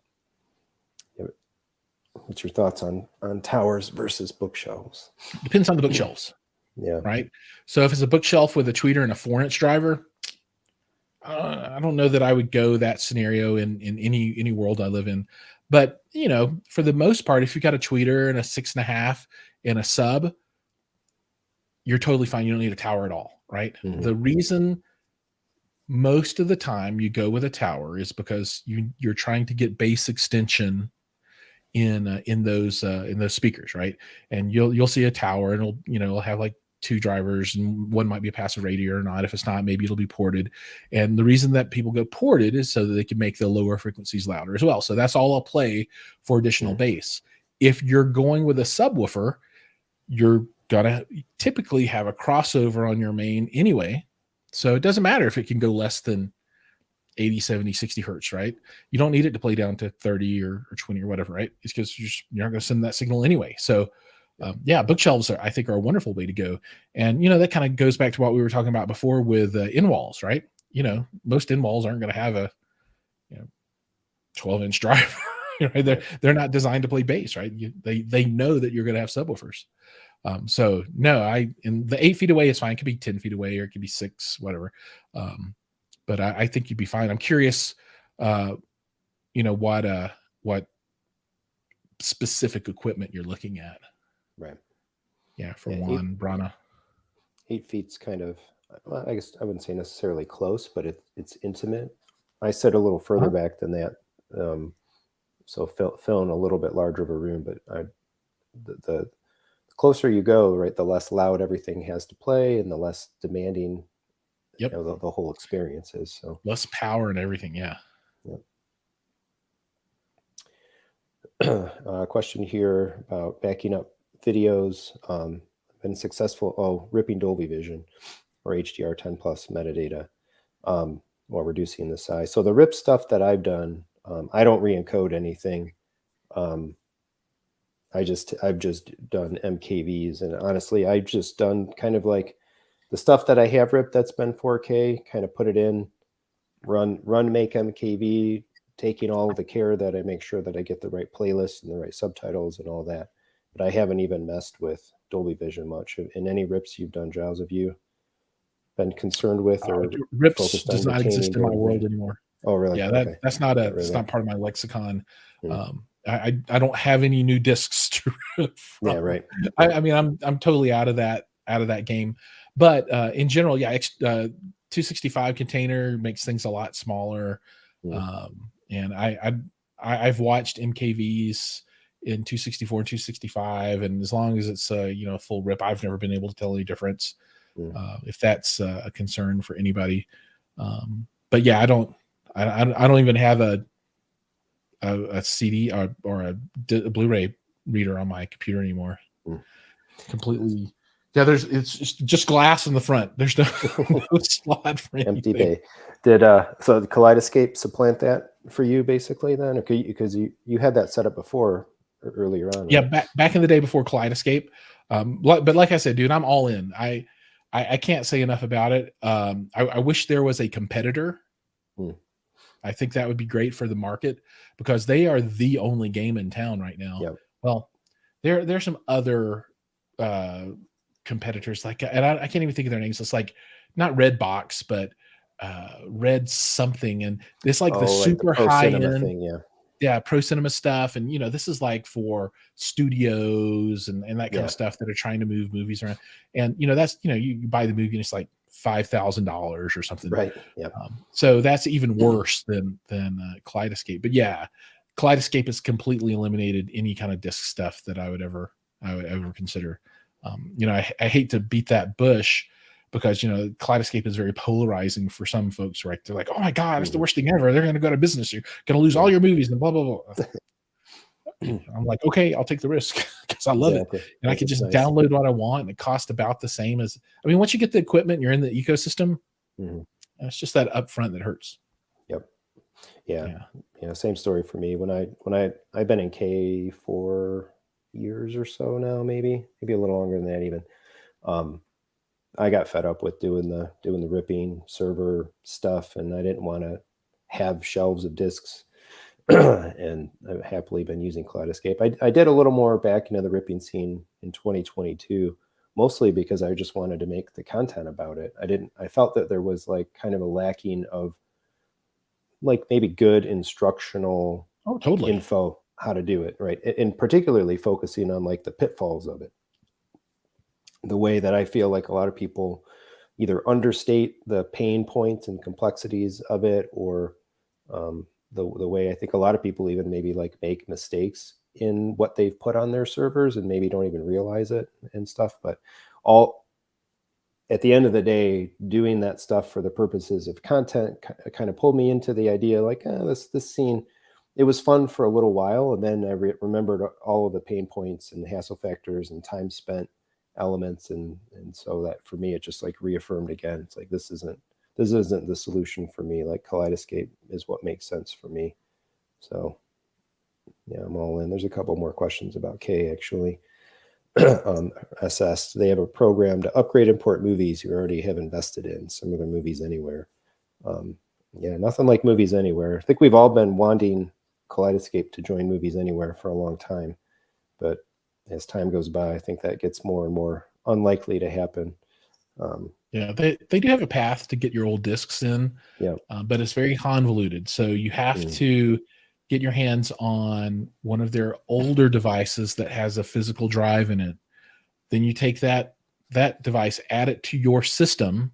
What's your thoughts on towers versus bookshelves? Depends on the bookshelves. Yeah. Right. So if it's a bookshelf with a tweeter and a 4-inch driver, I don't know that I would go that scenario in any world I live in. But, for the most part, if you've got a tweeter and a 6.5 and a sub, you're totally fine. You don't need a tower at all. Right. Mm-hmm. The reason most of the time you go with a tower is because you're trying to get bass extension in those speakers, right? And you'll see a tower, and it'll have like 2 drivers, and one might be a passive radio or not. If it's not, maybe it'll be ported. And the reason that people go ported is so that they can make the lower frequencies louder as well. So that's all I'll play for additional bass. If you're going with a subwoofer, you're gonna typically have a crossover on your main anyway. So it doesn't matter if it can go less than 80, 70, 60 hertz, right? You don't need it to play down to 30 or 20 or whatever, right? It's because you're not going to send that signal anyway. So bookshelves I think are a wonderful way to go. And, that kind of goes back to what we were talking about before with in-walls, right? Most in-walls aren't going to have a 12-inch driver. Right? They're not designed to play bass, right? They know that you're going to have subwoofers. So no, and the 8 feet away is fine. It could be 10 feet away, or it could be 6, whatever. But I think you'd be fine. I'm curious, what specific equipment you're looking at. Right. Yeah. For Juan Brana. 8 feet's kind of, well, I guess I wouldn't say necessarily close, but it's intimate. I sit a little further back than that. So fill in a little bit larger of a room, but the closer you go, right, the less loud everything has to play and the less demanding the whole experience is. So less power and everything. Yeah. Question here about backing up videos. Been successful ripping Dolby Vision or HDR10 plus metadata while reducing the size. So the rip stuff that I've done, I don't re-encode anything. I've just done MKVs, and honestly, I've just done kind of like the stuff that I have ripped that's been 4K, kind of put it in, run make MKV, taking all of the care that I make sure that I get the right playlist and the right subtitles and all that. But I haven't even messed with Dolby Vision much. In any rips you've done, Giles, have you been concerned with or rips does not exist in my world anymore? Oh, really? Yeah, okay. That's not it's not part of my lexicon. I don't have any new discs to rip from. Yeah, right. I mean, I'm totally out of that game. But in general, 265 container makes things a lot smaller. And I've watched MKVs in 264 and 265, and as long as it's full rip, I've never been able to tell any difference. If that's a concern for anybody. But yeah, I don't even have a CD or a Blu-ray reader on my computer anymore. Completely. Yeah, it's just glass in the front. There's no slot for anything. Empty bay. Did so the Kaleidescape supplant that for you basically then, or because you had that set up before earlier on? Right? Yeah, back in the day before Kaleidescape. But like I said, dude, I'm all in. I can't say enough about it. I wish there was a competitor. I think that would be great for the market because they are the only game in town right now. Yep. Well, there's some other competitors and I can't even think of their names. It's like not Red Box, but Red something, and it's like the super like the high end thing, Pro Cinema stuff, and this is like for studios and that kind of stuff that are trying to move movies around, and that's you buy the movie and it's like $5,000 or something, right? Yeah. So that's even worse than Kaleidescape. But yeah, Kaleidescape has completely eliminated any kind of disc stuff that I would ever consider. I hate to beat that bush because Kaleidescape is very polarizing for some folks, right? They're like, oh my God, it's the worst thing ever. They're going to go out of business. You're going to lose all your movies and blah blah blah. I'm like, okay, I'll take the risk because I love it, and I can just download what I want, and it costs about the same as. I mean, once you get the equipment, you're in the ecosystem. It's just that upfront that hurts. Yep. Yeah. Same story for me. I've been in K 4 years or so now, maybe a little longer than that even. I got fed up with doing the ripping server stuff, and I didn't want to have shelves of discs. And I've happily been using Kaleidescape. I did a little more back into the ripping scene in 2022, mostly because I just wanted to make the content about it. I felt that there was like kind of a lacking of like maybe good instructional info how to do it, right? And particularly focusing on like the pitfalls of it. The way that I feel like a lot of people either understate the pain points and complexities of it, or the way I think a lot of people even maybe like make mistakes in what they've put on their servers and maybe don't even realize it and stuff. But at the end of the day, doing that stuff for the purposes of content kind of pulled me into the idea like, this scene, it was fun for a little while. And then I remembered all of the pain points and hassle factors and time spent elements. And so that for me, it just like reaffirmed again. It's like, this isn't the solution for me. Like Kaleidescape is what makes sense for me. So yeah, I'm all in. There's a couple more questions about K actually. SS, they have a program to upgrade import movies you already have invested in, some of the Movies Anywhere. Nothing like Movies Anywhere. I think we've all been wanting Kaleidescape to join Movies Anywhere for a long time, but as time goes by, I think that gets more and more unlikely to happen. They do have a path to get your old discs in, but it's very convoluted. So you have to get your hands on one of their older devices that has a physical drive in it. Then you take that device, add it to your system,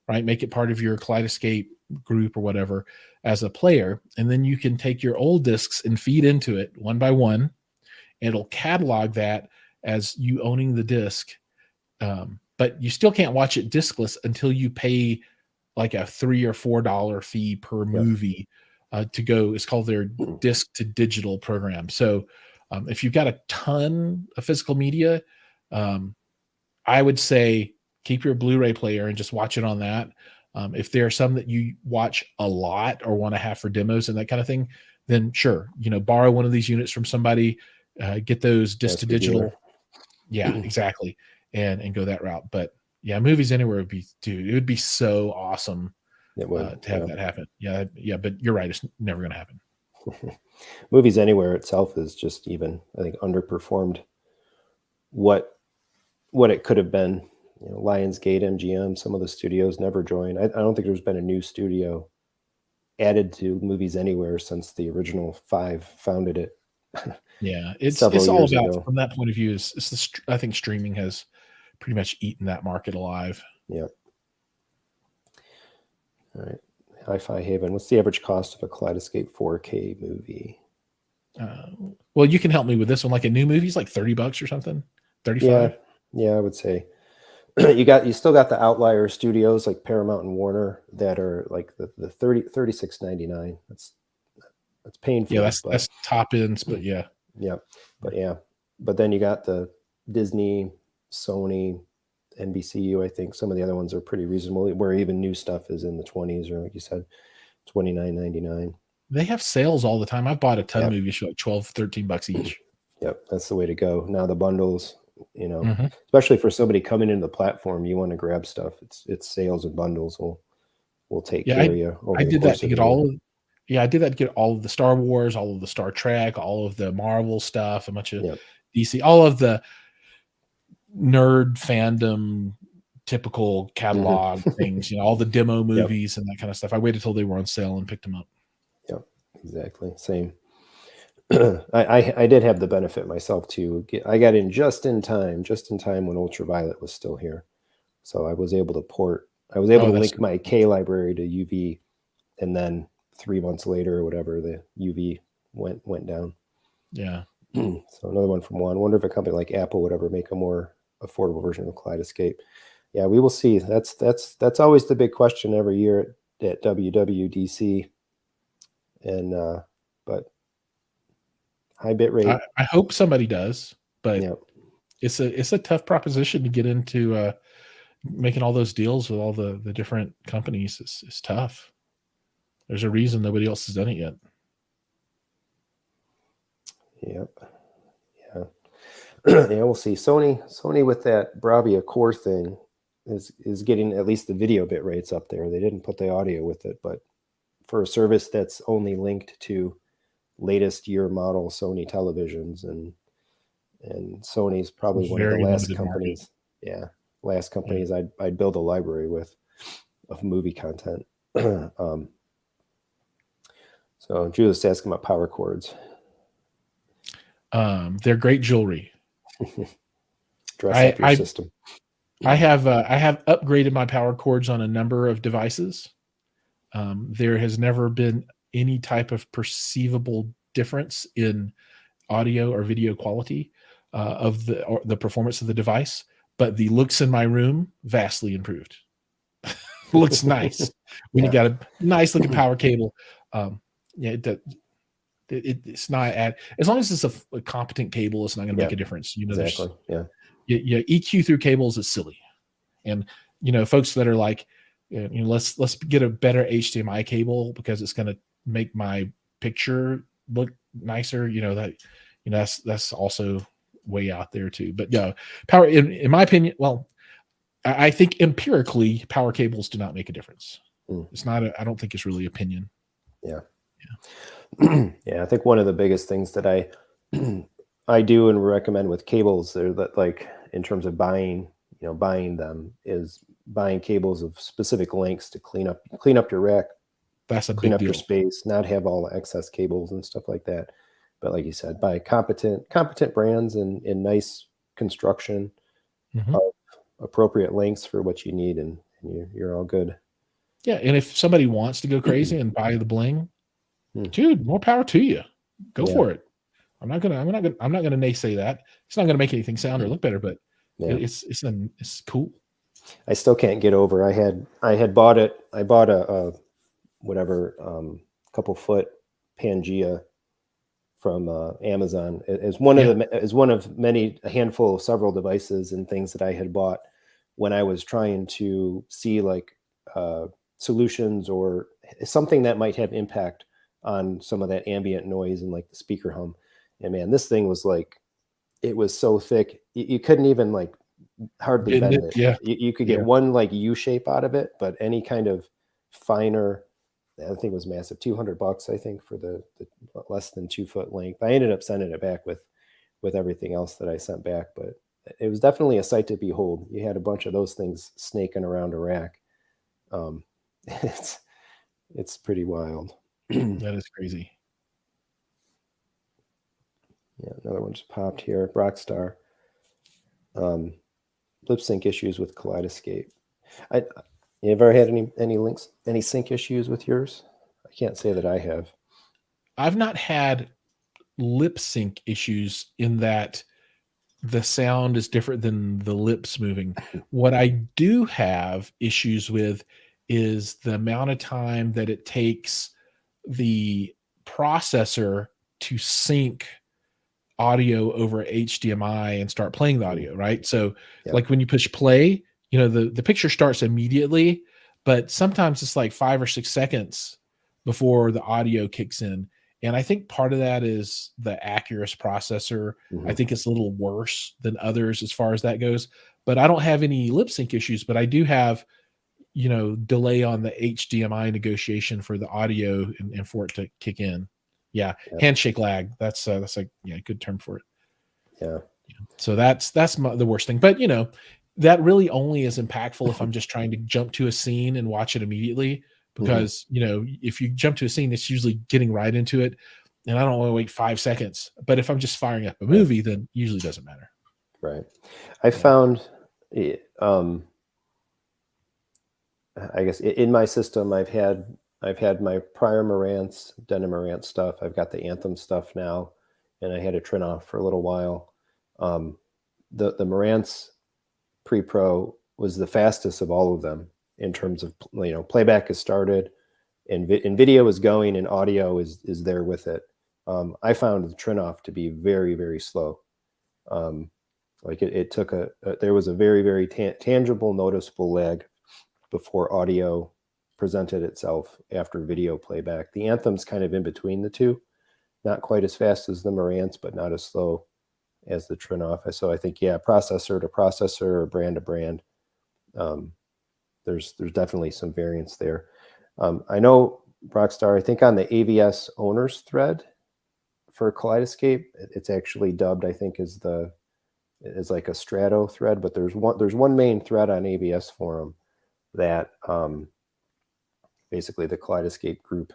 right? Make it part of your Kaleidescape group or whatever as a player. And then you can take your old discs and feed into it one by one. And it'll catalog that as you owning the disc. But you still can't watch it discless until you pay like a $3 or $4 fee per movie to go. It's called their disc to digital program. So if you've got a ton of physical media, I would say keep your Blu-ray player and just watch it on that. If there are some that you watch a lot or want to have for demos and that kind of thing, then sure, borrow one of these units from somebody, get those disc to digital. Yeah, exactly. And go that route. But yeah, Movies Anywhere it would be so awesome to have that happen. Yeah, but you're right. It's never going to happen. Movies Anywhere itself is just even, I think, underperformed what it could have been. Lionsgate, MGM, some of the studios never joined. I don't think there's been a new studio added to Movies Anywhere since the original 5 founded it. Yeah, it's all about, from that point of view, I think streaming has pretty much eaten that market alive. Yeah. All right. Hi-Fi Haven. What's the average cost of a Kaleidescape 4K movie? Well, you can help me with this one. Like a new movie is like $30 or something. 35. Yeah, I would say. You still got the outlier studios like Paramount and Warner that are like the $36.99. That's painful. Yeah, that's top ends, but yeah. But then you got the Disney, Sony, NBCU. I think some of the other ones are pretty reasonable, where even new stuff is in the 20s, or like you said, $29.99. They have sales all the time. I've bought a ton of movies for like $12-13 each. Yep, that's the way to go. Now the bundles, especially for somebody coming into the platform, you want to grab stuff. It's sales and bundles will take care of you. I did that to get I did that to get all of the Star Wars, all of the Star Trek, all of the Marvel stuff, a bunch of DC, all of the nerd fandom typical catalog things, all the demo movies and that kind of stuff. I waited till they were on sale and picked them up. Yep, exactly. Same. I did have the benefit myself too. I got in just in time when Ultraviolet was still here. So I was able to link my K library to UV, and then 3 months later or whatever, the UV went down. Yeah. So another one from Juan. Wonder if a company like Apple would ever make a more affordable version of Kaleidescape. Yeah, we will see. That's always the big question every year at WWDC. And but high bit rate. I hope somebody does, but it's a tough proposition to get into. Making all those deals with all the different companies is tough. There's a reason nobody else has done it yet. Yep. Yeah. Yeah, we'll see. Sony with that Bravia Core thing is getting at least the video bit rates up there. They didn't put the audio with it, but for a service that's only linked to latest year model Sony televisions, and Sony's probably one of the last companies. Market. Yeah, last companies I'd build a library with of movie content. So Jules asking about power cords. They're great jewelry. Dress up your system. I have upgraded my power cords on a number of devices. There has never been any type of perceivable difference in audio or video quality of the performance of the device, but the looks in my room vastly improved. Looks nice when you got a nice looking power cable. It's not as long as it's a competent cable, it's not going to make a difference. Exactly. EQ through cables is silly, and folks that are like, let's get a better HDMI cable because it's going to make my picture look nicer. That's also way out there too. But power, in my opinion, well, I think empirically, power cables do not make a difference. It's not. I don't think it's really opinion. Yeah. Yeah, I think one of the biggest things that I do and recommend with cables, that like in terms of buying them, is buying cables of specific lengths to clean up your rack. That's a clean big up deal. your space, not have all the excess cables and stuff like that. But like you said, buy competent brands and nice construction of appropriate lengths for what you need, and you're all good. Yeah, and if somebody wants to go crazy and buy the bling, dude, more power to you. Go for it. I'm not gonna naysay that. It's not gonna make anything sound or look better, but it's cool. I still can't get over. I had bought it. I bought a couple foot Pangea from Amazon as one of a handful of several devices and things that I had bought when I was trying to see like solutions or something that might have impact on some of that ambient noise and like the speaker hum. And man, this thing was like, it was so thick you couldn't even like hardly bend it. Yeah, you could get one like U shape out of it, but any kind of finer, I think it was massive, $200 I think for the less than 2 foot length. I ended up sending it back with everything else that I sent back, but it was definitely a sight to behold. You had a bunch of those things snaking around a rack. It's pretty wild. That is crazy. Yeah, another one just popped here. Rockstar. Lip sync issues with Kaleidescape. You ever had any sync issues with yours? I can't say that I have. I've not had lip sync issues in that the sound is different than the lips moving. What I do have issues with is the amount of time that it takes the processor to sync audio over HDMI and start playing the audio, right? So like when you push play, the picture starts immediately, but sometimes it's like 5 or 6 seconds before the audio kicks in. And I think part of that is the Acurus processor. I think it's a little worse than others as far as that goes, but I don't have any lip sync issues, but I do have, delay on the HDMI negotiation for the audio and for it to kick in. Yeah. Handshake lag. That's a good term for it. Yeah. So that's the worst thing. But that really only is impactful if I'm just trying to jump to a scene and watch it immediately. Because if you jump to a scene, it's usually getting right into it, and I don't want to wait 5 seconds. But if I'm just firing up a movie, then usually doesn't matter. Right. I found, I guess in my system, I've had my prior Marantz, Denon Marantz stuff. I've got the Anthem stuff now, and I had a Trinoff for a little while. The Marantz Pre-Pro was the fastest of all of them in terms of, playback has started and video is going and audio is there with it. I found the Trinoff to be very, very slow. Like it took there was a very, very tangible, noticeable lag before audio presented itself after video playback. The Anthem's kind of in between the two, not quite as fast as the Marantz, but not as slow as the Trinoff. So I think, yeah, processor to processor or brand to brand, there's definitely some variance there. I know, Rockstar, I think on the AVS owners thread for Kaleidescape, it's actually dubbed, I think, as like a Strato thread, but there's one main thread on AVS forum that basically the Kaleidescape group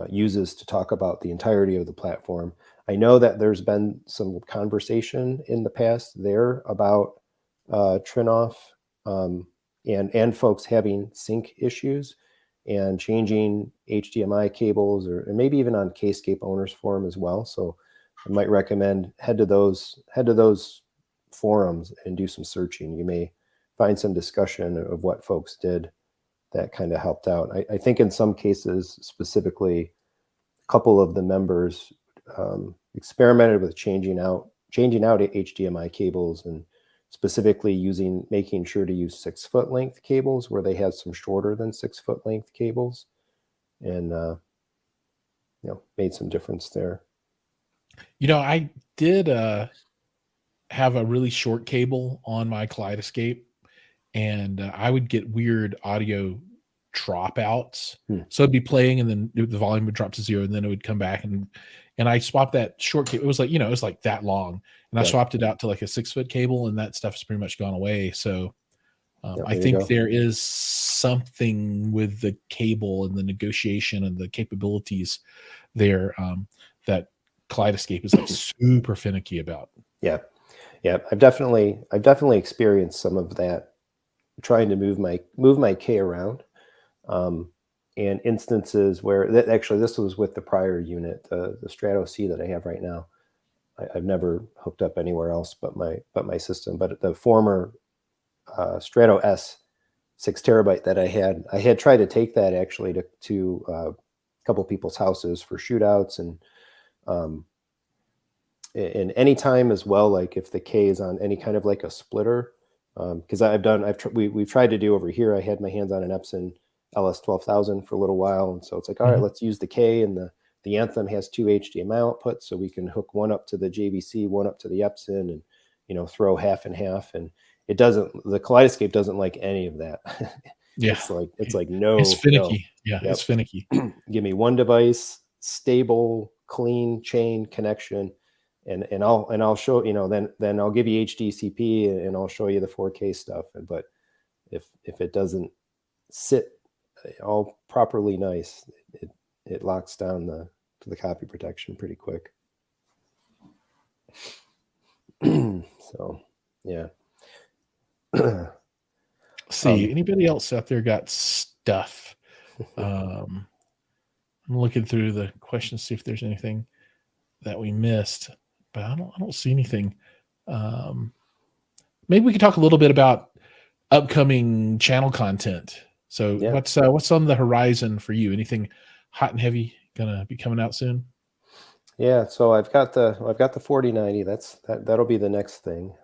uses to talk about the entirety of the platform. I know that there's been some conversation in the past there about Trinoff and folks having sync issues and changing HDMI cables, or maybe even on Kscape owners forum as well. So I might recommend head to those forums and do some searching. You may find some discussion of what folks did that kind of helped out. I think in some cases, specifically, a couple of the members experimented with changing out HDMI cables, and specifically making sure to use 6-foot length cables where they had some shorter than 6-foot length cables, and made some difference there. I did have a really short cable on my Kaleidescape, and I would get weird audio dropouts. So it'd be playing, and then the volume would drop to 0, and then it would come back, and I swapped that short cable. It was like, it was like that long, and I swapped it out to like a 6-foot cable, and that stuff's pretty much gone away. So I think there is something with the cable and the negotiation and the capabilities there that Kaleidescape is like super finicky about. Yeah. I've definitely experienced some of that, trying to move my K around, and instances where this was with the prior unit, the Strato C that I have right now. I've never hooked up anywhere else but my system. But the former Strato S 6 terabyte that I had tried to take that actually to a couple people's houses for shootouts, and any time as well, like if the K is on any kind of like a splitter, because we've tried to do over here. I had my hands on an Epson LS12000 for a little while, and so it's like, all right, let's use the K, and the Anthem has 2 HDMI outputs, so we can hook one up to the JVC, one up to the Epson, and throw half and half. And the Kaleidescape doesn't like any of that. Yeah, it's like no, it's finicky. No. Yeah, it's finicky. Give me one device, stable, clean chain connection, and I'll show, then I'll give you HDCP, and I'll show you the 4K stuff. But if it doesn't sit all properly nice, it locks down the copy protection pretty quick. So yeah. See, anybody else out there got stuff? I'm looking through the questions, see if there's anything that we missed, but I don't see anything. Maybe we could talk a little bit about upcoming channel content. So what's on the horizon for you? Anything hot and heavy gonna be coming out soon? Yeah, so I've got the 4090. That'll be the next thing.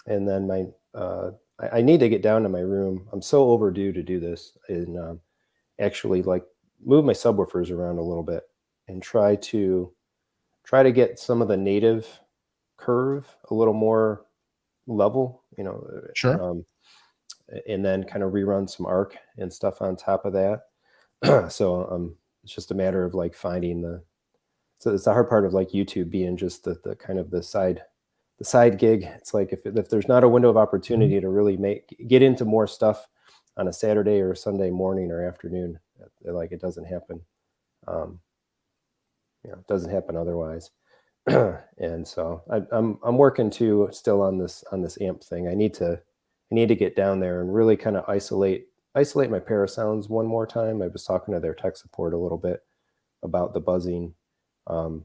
And then I need to get down to my room. I'm so overdue to do this, and actually like move my subwoofers around a little bit and try to get some of the native curve a little more level, Sure. And then kind of rerun some arc and stuff on top of that. So it's just a matter of like finding so it's the hard part of like YouTube being just the kind of the side gig. It's like if there's not a window of opportunity to really get into more stuff on a Saturday or a Sunday morning or afternoon, like it doesn't happen. It doesn't happen otherwise. And so I'm working still on this amp thing. I need to get down there and really kind of isolate my Parasounds one more time. I was talking to their tech support a little bit about the buzzing, and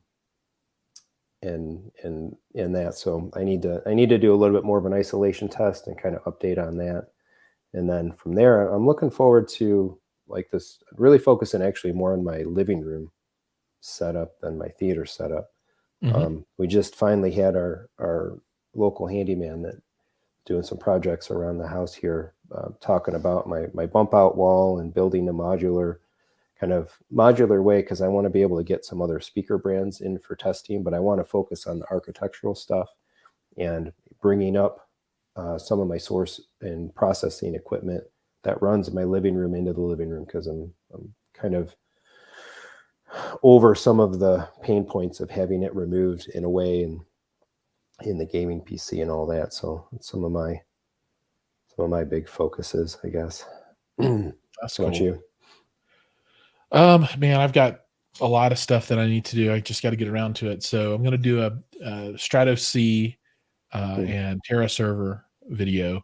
that. So I need to do a little bit more of an isolation test and kind of update on that. And then from there, I'm looking forward to like this, really focusing actually more on my living room setup than my theater setup. We just finally had our local handyman that doing some projects around the house here talking about my bump out wall and building a modular way, because I want to be able to get some other speaker brands in for testing, but I want to focus on the architectural stuff and bringing up some of my source and processing equipment that runs my living room into the living room, because I'm kind of over some of the pain points of having it removed in a way and in the gaming PC and all that. So it's some of my big focuses, I guess. That's cool. What about you? Man, I've got a lot of stuff that I need to do. I just got to get around to it. So I'm going to do a Strato C and Terra server video.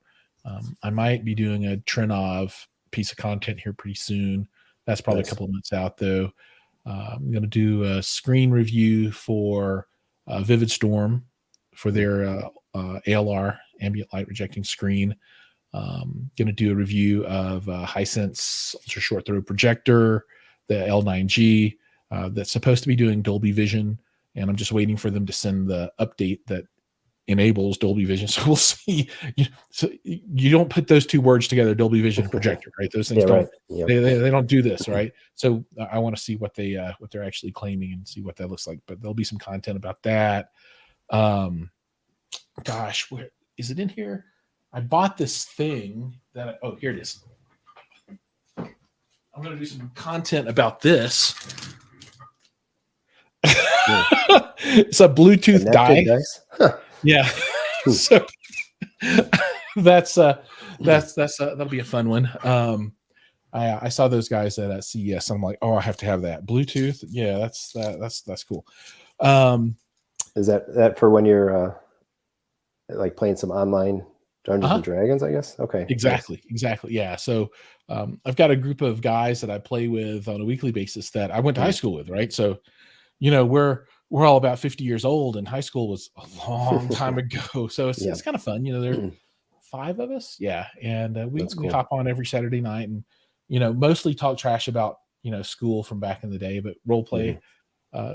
I might be doing a Trinov piece of content here pretty soon. That's probably a couple of months out, though. I'm going to do a screen review for Vivid Storm for their ALR, ambient light rejecting screen. Going to do a review of Hisense ultra short throw projector, the L9G, that's supposed to be doing Dolby Vision, and I'm just waiting for them to send the update that enables Dolby Vision. So we'll see. So you don't put those two words together, Dolby Vision and projector, right? Those things don't. Right. Yep. They don't do this, right? So I want to see what they're actually claiming and see what that looks like. But there'll be some content about that. Gosh, where is it in here? I bought this thing that here it is. I'm going to do some content about this. It's a Bluetooth die. Huh. Yeah. So that'll be a fun one. I saw those guys at CES. And I'm like, I have to have that Bluetooth. Yeah, that's cool. Is that for when you're like playing some online Dungeons and Dragons, I guess? Okay. Exactly. Yeah. So I've got a group of guys that I play with on a weekly basis that I went to high school with, right? So, we're all about 50 years old, and high school was a long time ago. So it's kind of fun. There are 5 of us. Yeah. And we hop on every Saturday night and, mostly talk trash about, school from back in the day, but role play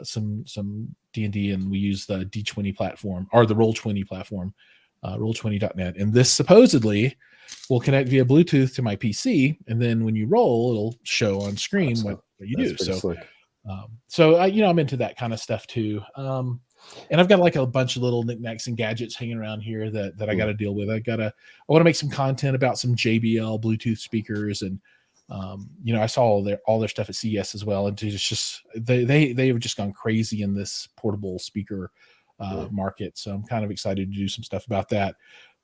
some D&D, and we use the D20 platform or the Roll20 platform, roll20.net. And this supposedly will connect via Bluetooth to my PC. And then when you roll, it'll show on screen what you do. So, slick. I'm into that kind of stuff too. And I've got like a bunch of little knickknacks and gadgets hanging around here that I got to deal with. I want to make some content about some JBL Bluetooth speakers, and I saw all their stuff at CES as well. And it's just they have just gone crazy in this portable speaker market. So I'm kind of excited to do some stuff about that.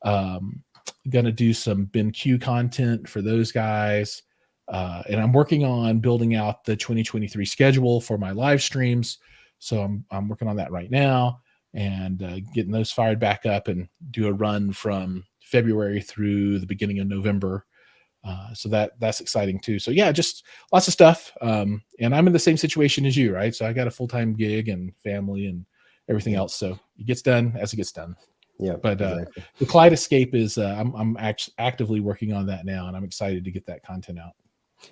Going to do some BenQ content for those guys. And I'm working on building out the 2023 schedule for my live streams. So I'm working on that right now, and getting those fired back up and do a run from February through the beginning of November. So that's exciting too. So yeah, just lots of stuff. And I'm in the same situation as you, right? So I got a full-time gig and family and everything else. So it gets done as it gets done. Yeah. But exactly. The Kaleidescape is I'm actively working on that now, and I'm excited to get that content out.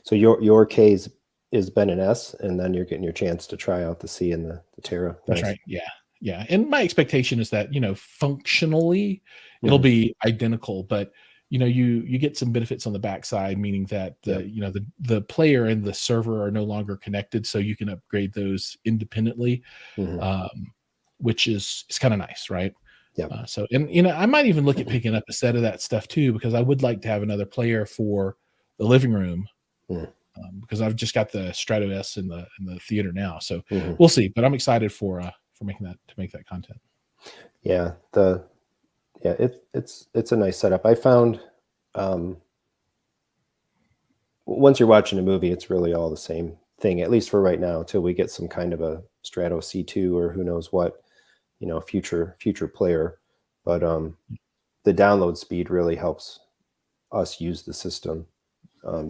So your case is Ben and S, and then you're getting your chance to try out the C and the Terra. That's right. Yeah. And my expectation is that, functionally it'll be identical, but you get some benefits on the backside, meaning that the player and the server are no longer connected, so you can upgrade those independently, which is kind of nice, right? Yeah. I might even look at picking up a set of that stuff too, because I would like to have another player for the living room. Because I've just got the Strato S in the theater now, so we'll see. But I'm excited for make that content. Yeah, it's a nice setup. I found once you're watching a movie, it's really all the same thing, at least for right now, until we get some kind of a Strato C2 or who knows what, future player. But the download speed really helps us use the system.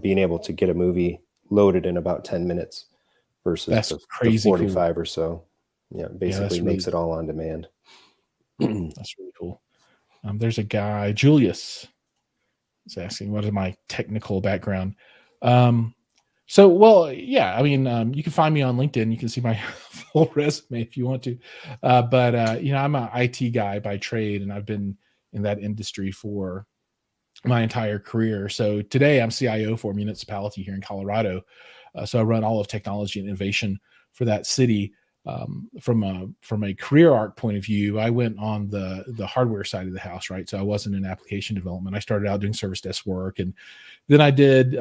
Being able to get a movie loaded in about 10 minutes versus the 45 cool. Or so. Yeah, basically makes it all on demand. That's really cool. There's a guy, Julius, is asking, what is my technical background? You can find me on LinkedIn. You can see my full resume if you want to. I'm an IT guy by trade, and I've been in that industry for my entire career. So today I'm CIO for a municipality here in Colorado. So I run all of technology and innovation for that city. From a career arc point of view, I went on the hardware side of the house, right? So I wasn't in application development. I started out doing service desk work, and then I did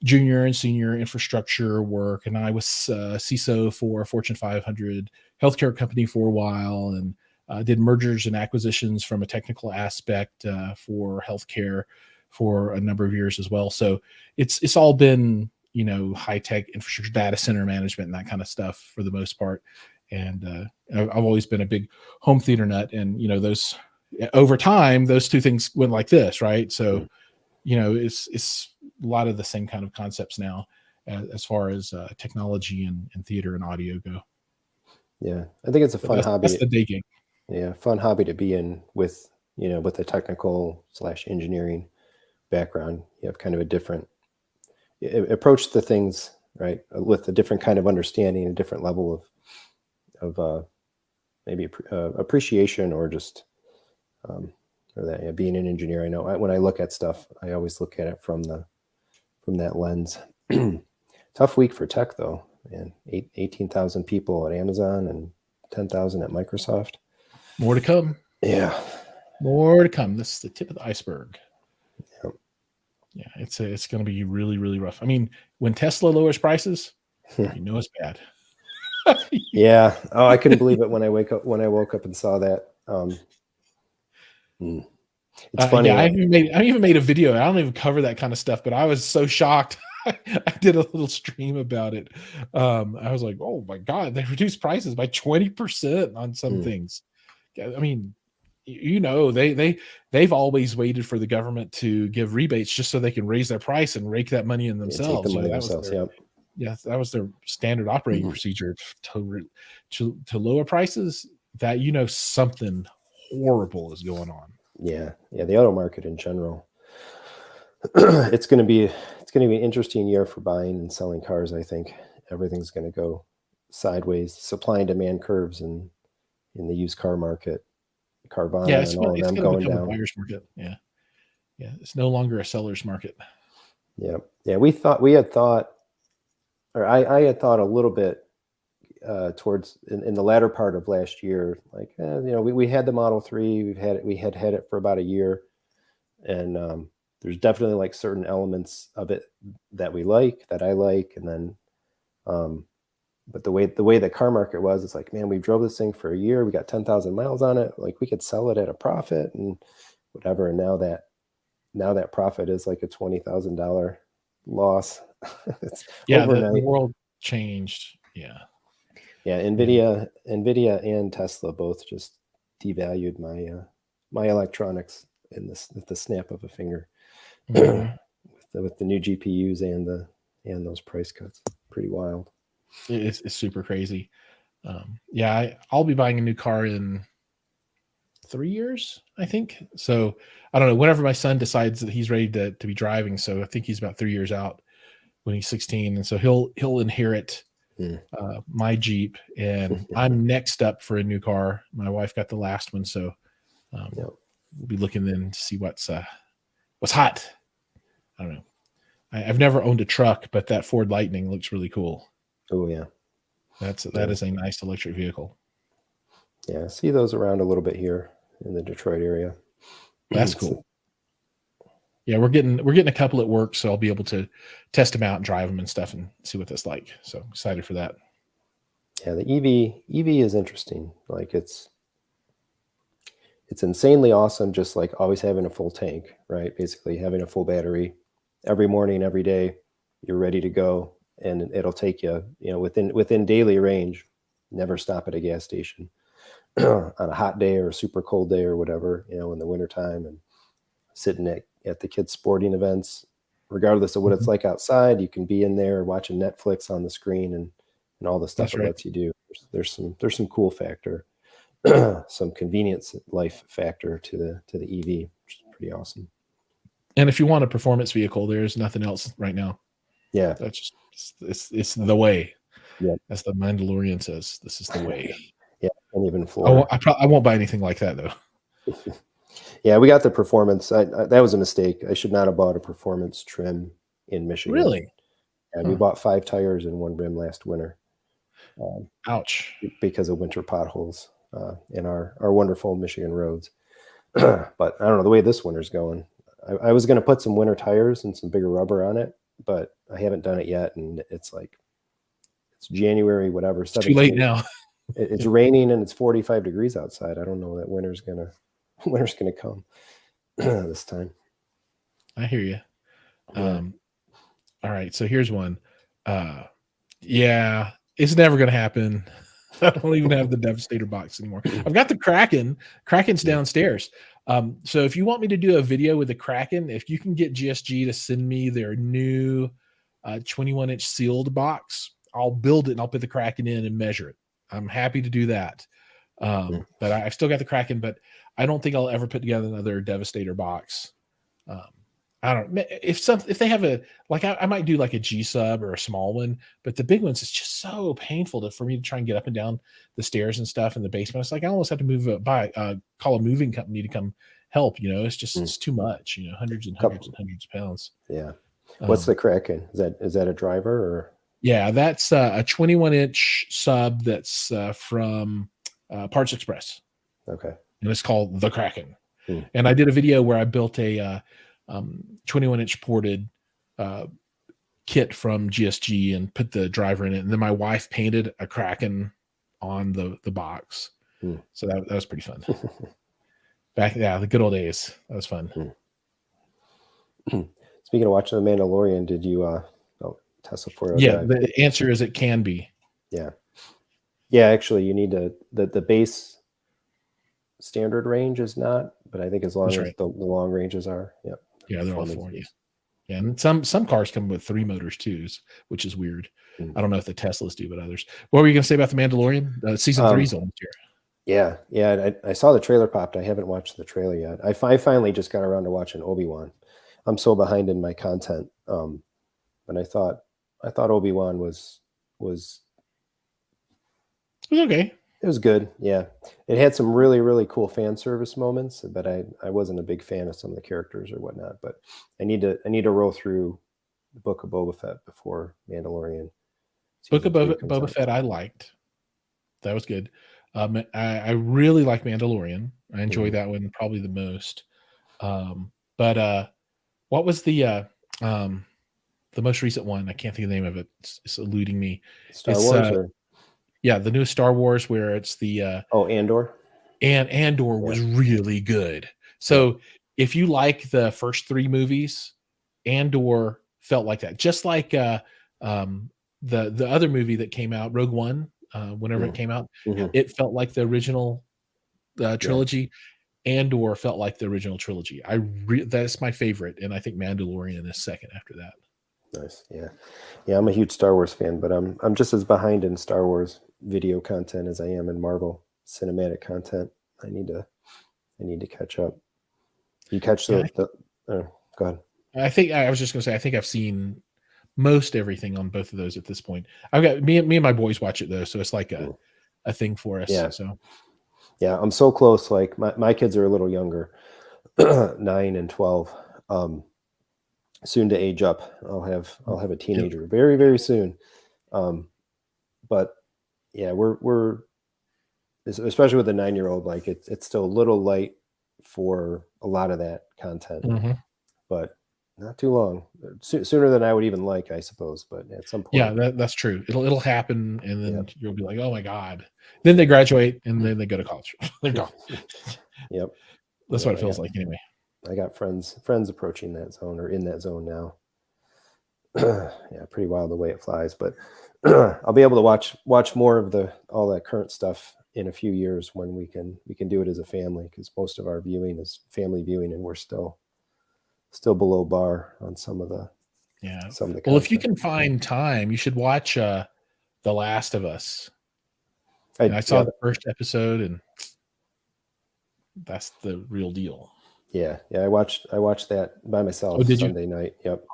junior and senior infrastructure work, and I was CISO for a Fortune 500 healthcare company for a while, and did mergers and acquisitions from a technical aspect for healthcare for a number of years as well. So it's all been, high tech infrastructure, data center management, and that kind of stuff for the most part. And I've always been a big home theater nut, and those over time, those two things went like this, right? So it's a lot of the same kind of concepts now as far as technology and theater and audio go. Yeah, I think it's a fun hobby. That's the day game. Yeah, fun hobby to be in with the technical / engineering background. You have kind of a different approach to things, right? With a different kind of understanding, a different level of maybe appreciation, or just or that being an engineer. I know when I look at stuff, I always look at it from that lens. Tough week for tech though, man. 18,000 people at Amazon and 10,000 at Microsoft. More to come. Yeah. More to come. This is the tip of the iceberg. Yep. Yeah, it's going to be really, really rough. I mean, when Tesla lowers prices, it's bad. Yeah. Oh, I couldn't believe it when I woke up and saw that. It's funny. Yeah, I even made a video. I don't even cover that kind of stuff, but I was so shocked. I did a little stream about it. I was like, oh my God, they reduced prices by 20% on some things. I mean, they've always waited for the government to give rebates just so they can raise their price and rake that money in themselves. Take the money themselves. Yeah, that was their standard operating procedure to lower prices. That something horrible is going on. Yeah, the auto market in general. It's going to be an interesting year for buying and selling cars. I think everything's going to go sideways. Supply and demand curves in the used car market, Carvana, and all of them going down. A buyer's market. Yeah, it's no longer a seller's market. Yeah. I had thought a little bit towards in the latter part of last year, like we had the Model 3, we had it for about a year, and there's definitely like certain elements of it that I like, and then but the way the car market was, it's like, man, we drove this thing for a year, we got 10,000 miles on it, like we could sell it at a profit and whatever, and now that profit is like a $20,000 loss. The world changed. Yeah, Nvidia and Tesla both just devalued my electronics at the snap of a finger. With the new GPUs and those price cuts. Pretty wild. It's super crazy. I'll be buying a new car in 3 years, I think. So I don't know, whenever my son decides that he's ready to be driving. So I think he's about 3 years out when he's 16. And so he'll inherit my Jeep, and I'm next up for a new car. My wife got the last one. So we'll be looking then to see what's hot. I don't know. I've never owned a truck, but that Ford Lightning looks really cool. Oh yeah. That is a nice electric vehicle. Yeah, I see those around a little bit here in the Detroit area. That's cool. Yeah, we're getting a couple at work, so I'll be able to test them out and drive them and stuff and see what that's like. So excited for that. Yeah, the EV is interesting. Like it's insanely awesome, just like always having a full tank, right? Basically having a full battery every morning, every day, you're ready to go, and it'll take you, within daily range. Never stop at a gas station on a hot day or a super cold day or whatever, in the wintertime, and sitting at the kids' sporting events, regardless of what it's like outside, you can be in there watching Netflix on the screen and all the stuff it lets you do. There's some cool factor, some convenience life factor to the EV, which is pretty awesome. And if you want a performance vehicle, there's nothing else right now. Yeah, that's just it's the way. Yeah, as the Mandalorian says, this is the way. Yeah, and even Florida. I won't buy anything like that though. Yeah, we got the performance. That was a mistake. I should not have bought a performance trim in Michigan. Really? And we bought 5 tires and 1 rim last winter. Ouch. Because of winter potholes in our wonderful Michigan roads. But I don't know, the way this winter's going, I was going to put some winter tires and some bigger rubber on it, but I haven't done it yet. And it's like, it's January, whatever. It's too late now. It's raining and it's 45 degrees outside. I don't know that winter's gonna come this time. I hear you. All right, so here's one. Yeah, it's never gonna happen. I don't even have the Devastator box anymore. I've got the Kraken. Kraken's downstairs. So if you want me to do a video with the Kraken, if you can get GSG to send me their new 21-inch sealed box, I'll build it and I'll put the Kraken in and measure it. I'm happy to do that. But I've still got the Kraken, but I don't think I'll ever put together another Devastator box. I don't, if they have a, like, I might do like a G sub or a small one, but the big ones, it's just so painful for me to try and get up and down the stairs and stuff in the basement. It's like, I almost have to call a moving company to come help, it's just, it's too much, hundreds and hundreds and hundreds of pounds. Yeah. What's the Kraken? Is that a driver or? Yeah, that's a 21-inch sub that's from Parts Express. Okay. And it's called the Kraken. And I did a video where I built a 21-inch ported kit from GSG and put the driver in it. And then my wife painted a Kraken on the box. So that was pretty fun. The good old days. That was fun. Speaking of watching The Mandalorian, did you Tesla 409? Yeah, the answer is it can be. Yeah, actually you need the base standard range is not, but I think as long as the long ranges are. Yep. Yeah, they're all 4. Yeah, and some cars come with 3 motors too, which is weird. I don't know if the Teslas do, but others. What were you going to say about The Mandalorian? Season 3 is almost here. Yeah. I saw the trailer popped. I haven't watched the trailer yet. I finally just got around to watching Obi-Wan. I'm so behind in my content. But I thought Obi-Wan was okay. It was good. Yeah. It had some really, really cool fan service moments, but I wasn't a big fan of some of the characters or whatnot. But I need to roll through the Book of Boba Fett before Mandalorian. Book of Boba Fett I liked. That was good. I really like Mandalorian. I enjoyed that one probably the most. But what was the most recent one? I can't think of the name of it. It's eluding me. Star Wars? Yeah, the newest Star Wars where it's the Andor. And Andor was really good. So if you like the first 3 movies, Andor felt like that. Just like the other movie that came out, Rogue One, whenever it came out, it felt like the original trilogy. Andor felt like the original trilogy. That's my favorite, and I think Mandalorian is second after that. Nice. Yeah. I'm a huge Star Wars fan, but I'm just as behind in Star Wars video content as I am in Marvel cinematic content. I need to catch up. You catch go ahead. I was just gonna say I think I've seen most everything on both of those at this point. I've got me and my boys watch it though, so it's like a thing for us. Yeah. So yeah, I'm so close. Like my kids are a little younger, 9 and 12. Soon to age up. I'll have a teenager very, very soon. But yeah, we're especially with a 9-year-old, like it's still a little light for a lot of that content, but not too long. Sooner than I would even like, I suppose. But at some point, yeah, that's true. It'll happen, and then you'll be like, oh my god. Then they graduate, and then they go to college. They're gone. Yep, that's what it feels like anyway. I got friends approaching that zone or in that zone now. Yeah, pretty wild the way it flies. But I'll be able to watch more of all that current stuff in a few years when we can do it as a family, because most of our viewing is family viewing, and we're still below bar on some of the content. Well, if you can find time, you should watch The Last of Us. I saw the first episode, and that's the real deal. Yeah. I watched that by myself Sunday night. Yep.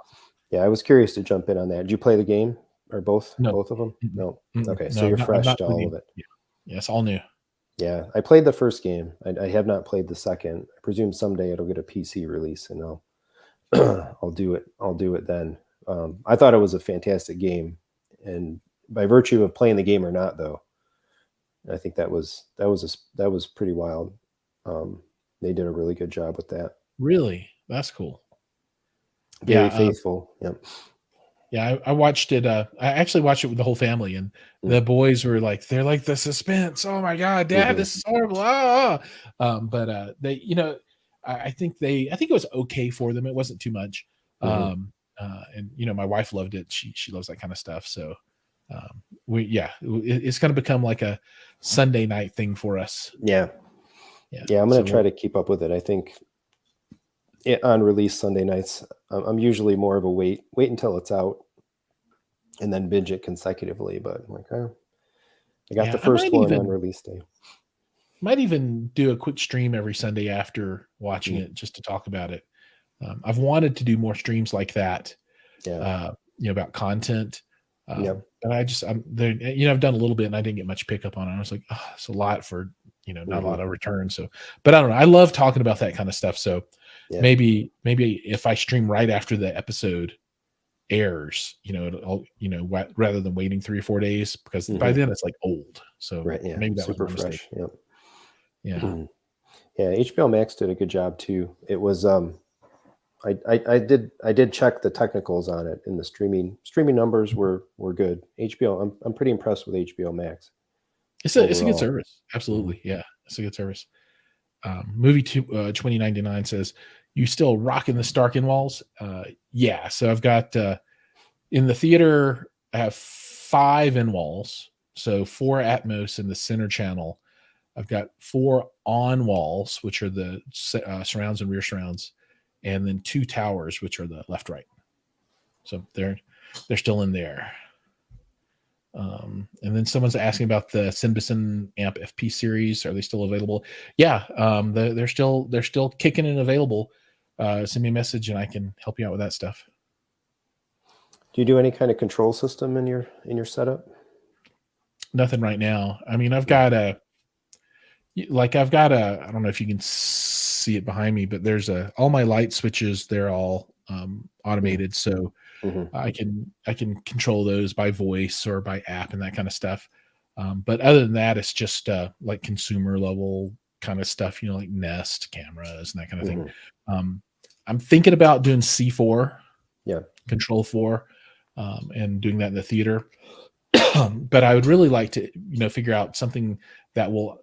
Yeah, I was curious to jump in on that. Did you play the game or both? No. Both of them? No. Okay, so No, you're fresh to all of it. Yeah, it's all new. Yeah, I played the first game. I have not played the second. I presume someday it'll get a PC release, and I'll do it. I'll do it then. I thought it was a fantastic game, and by virtue of playing the game or not, though, I think that was pretty wild. They did a really good job with that. Really, that's cool. Very faithful. Yep. Yeah, I watched it. I actually watched it with the whole family, and the boys were like, they're like, the suspense. Oh my God, Dad, this is horrible. But they, I think it was okay for them. It wasn't too much. And my wife loved it. She loves that kind of stuff. So it's going to become like a Sunday night thing for us. Yeah. I'm going to try to keep up with it. I think on release Sunday nights, I'm usually more of a wait until it's out and then binge it consecutively. But I'm like, I got the first one on release day. Might even do a quick stream every Sunday after watching it just to talk about it. I've wanted to do more streams like that, about content. But I've done a little bit and I didn't get much pickup on it. I was like, it's a lot for, not a lot of return. So, but I don't know. I love talking about that kind of stuff. So maybe if I stream right after the episode airs, rather than waiting 3 or 4 days, because by then it's like old. So maybe that super was my mistake. fresh. Yeah. HBO Max did a good job too. It was, I did check the technicals on it, and the streaming numbers were good. HBO, I'm pretty impressed with HBO Max. It's a good service. Absolutely. Yeah. It's a good service. Movie 2099 says, you still rocking the Stark in walls? Yeah. So I've got, in the theater, I have 5 in walls. So 4 Atmos in the center channel. I've got 4 on walls, which are the surrounds and rear surrounds, and then 2 towers, which are the left, right. So they're still in there. And then someone's asking about the Symbian Amp FP series. Are they still available? Yeah, they're still kicking and available. Send me a message and I can help you out with that stuff. Do you do any kind of control system in your setup? Nothing right now. I mean, I've got a I don't know if you can see it behind me, but there's all my light switches. They're all automated. So I can control those by voice or by app and that kind of stuff. But other than that, it's just like consumer level kind of stuff, like Nest cameras and that kind of thing. I'm thinking about doing C4, Control 4, and doing that in the theater. But I would really like to, figure out something that will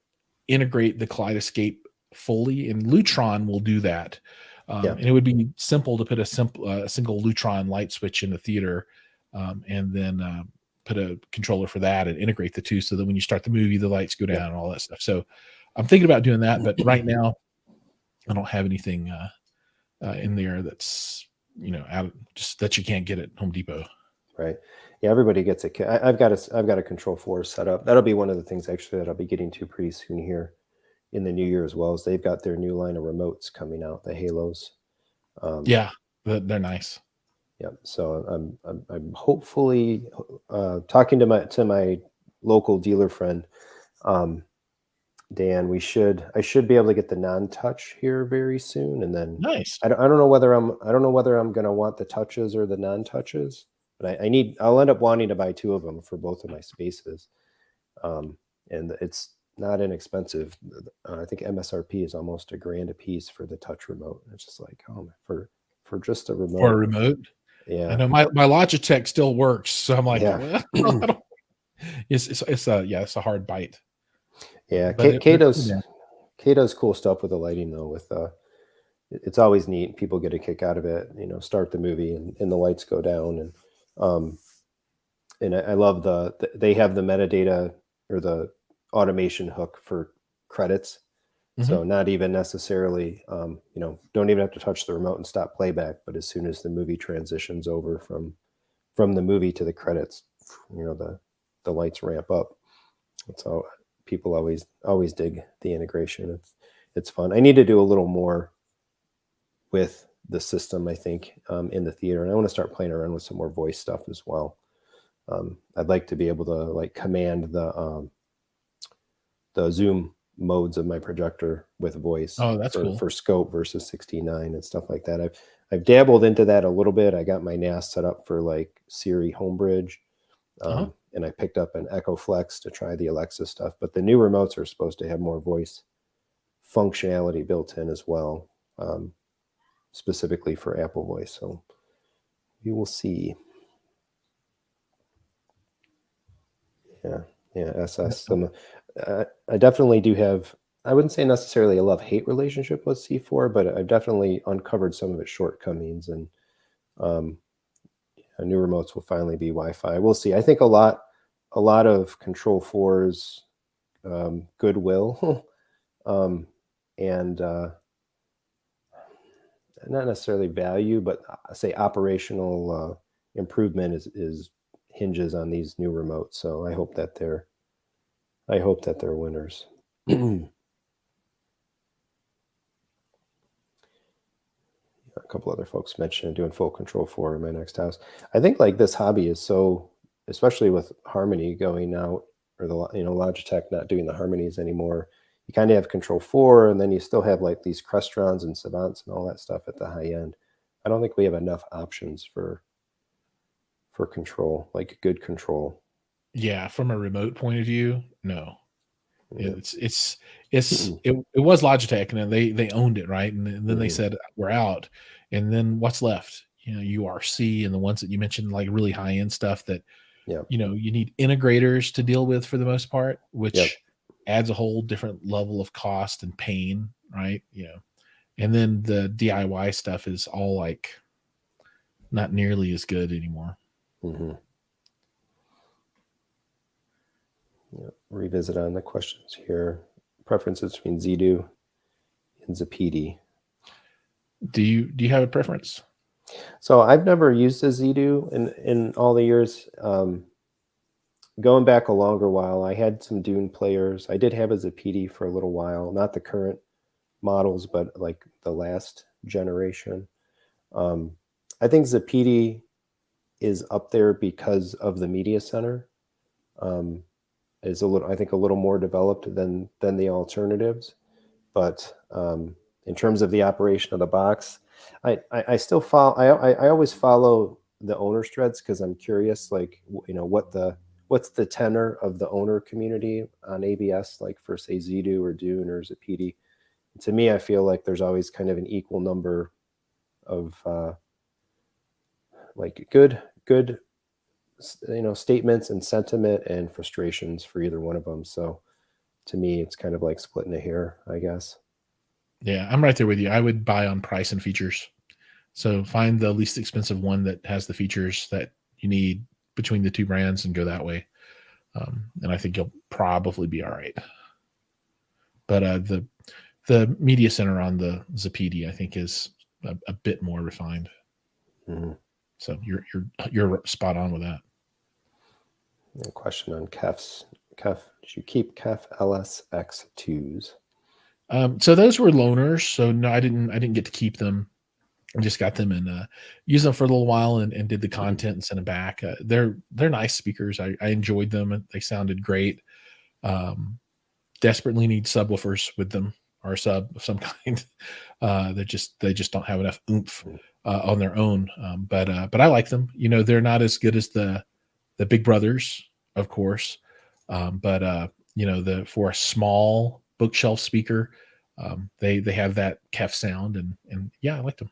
integrate the Kaleidescape fully, and Lutron will do that. And it would be simple to put a single Lutron light switch in the theater, and then put a controller for that and integrate the two so that when you start the movie, the lights go down and all that stuff. So I'm thinking about doing that, but right now I don't have anything in there that's, out just that you can't get at Home Depot. Right. Yeah, everybody gets it. I've got a Control 4 set up. That'll be one of the things actually that I'll be getting to pretty soon here in the new year, as well as they've got their new line of remotes coming out, the Halos. They're nice. Yeah. So I'm hopefully talking to my local dealer friend, Dan. I should be able to get the non-touch here very soon, and then nice. I don't know whether I'm going to want the touches or the non-touches. But I'll end up wanting to buy 2 of them for both of my spaces. And it's not inexpensive. I think MSRP is almost $1,000 a piece for the touch remote. It's just like, for just a remote. For a remote. Yeah. I know my Logitech still works. So I'm like, it's a hard bite. Yeah. Kato's cool stuff with the lighting though, with it's always neat. People get a kick out of it, start the movie and the lights go down, and I love they have the metadata or the automation hook for credits. So not even necessarily, don't even have to touch the remote and stop playback. But as soon as the movie transitions over from the movie to the credits, the lights ramp up. That's how people always dig the integration. It's fun. I need to do a little more with the system, I think, in the theater, and I want to start playing around with some more voice stuff as well. I'd like to be able to command the Zoom modes of my projector with voice. Oh, that's cool. For scope versus 16:9 and stuff like that. I've dabbled into that a little bit. I got my NAS set up for like Siri Homebridge, and I picked up an Echo Flex to try the Alexa stuff. But the new remotes are supposed to have more voice functionality built in as well, specifically for Apple Voice. So we will see. Yeah, SS. I definitely do have, I wouldn't say necessarily a love-hate relationship with C4, but I've definitely uncovered some of its shortcomings, and new remotes will finally be Wi-Fi. We'll see. I think a lot of Control 4's goodwill and not necessarily value, but say operational improvement is hinges on these new remotes. So I hope that they're winners. A couple other folks mentioned doing full Control 4 in my next house. I think like this hobby is so, especially with Harmony going out, or the Logitech not doing the harmonies anymore. You kind of have Control 4, and then you still have like these Crestrons and Savants and all that stuff at the high end. I don't think we have enough options for control, like good control. Yeah, from a remote point of view, no. Yeah. It was Logitech, and then they owned it, right? And then they said we're out, and then what's left? URC and the ones that you mentioned, like really high end stuff that you need integrators to deal with for the most part, which adds a whole different level of cost and pain, right? And then the DIY stuff is all like not nearly as good anymore. Revisit on the questions here. Preferences between ZDoo and Zapedi. Do you have a preference? So I've never used a ZDoo in all the years. Going back a longer while, I had some Dune players. I did have a Zapedi for a little while, not the current models, but like the last generation. I think Zapedi is up there because of the media center. Is I think a little more developed than the alternatives, but in terms of the operation of the box, I still follow. I always follow the owner threads because I'm curious, like what's the tenor of the owner community on ABS, like for say ZDoo or Dune or Zapedi. To me, I feel like there's always kind of an equal number of like good statements and sentiment and frustrations for either one of them. So to me, it's kind of like splitting a hair, I guess. Yeah, I'm right there with you. I would buy on price and features. So find the least expensive one that has the features that you need between the two brands and go that way. And I think you'll probably be all right. But the media center on the Zapedi, I think, is a bit more refined. So you're spot on with that. A question on Kefs. Kef, did you keep Kef LSX2s? So those were loaners. So no, I didn't get to keep them. I just got them and used them for a little while and did the content and sent them back. They're nice speakers. I enjoyed them. They sounded great. Desperately need subwoofers with them, or a sub of some kind. They just don't have enough oomph on their own. But I like them. They're not as good as the Big Brothers, of course. But for a small bookshelf speaker, they have that Kef sound, and yeah, I like them.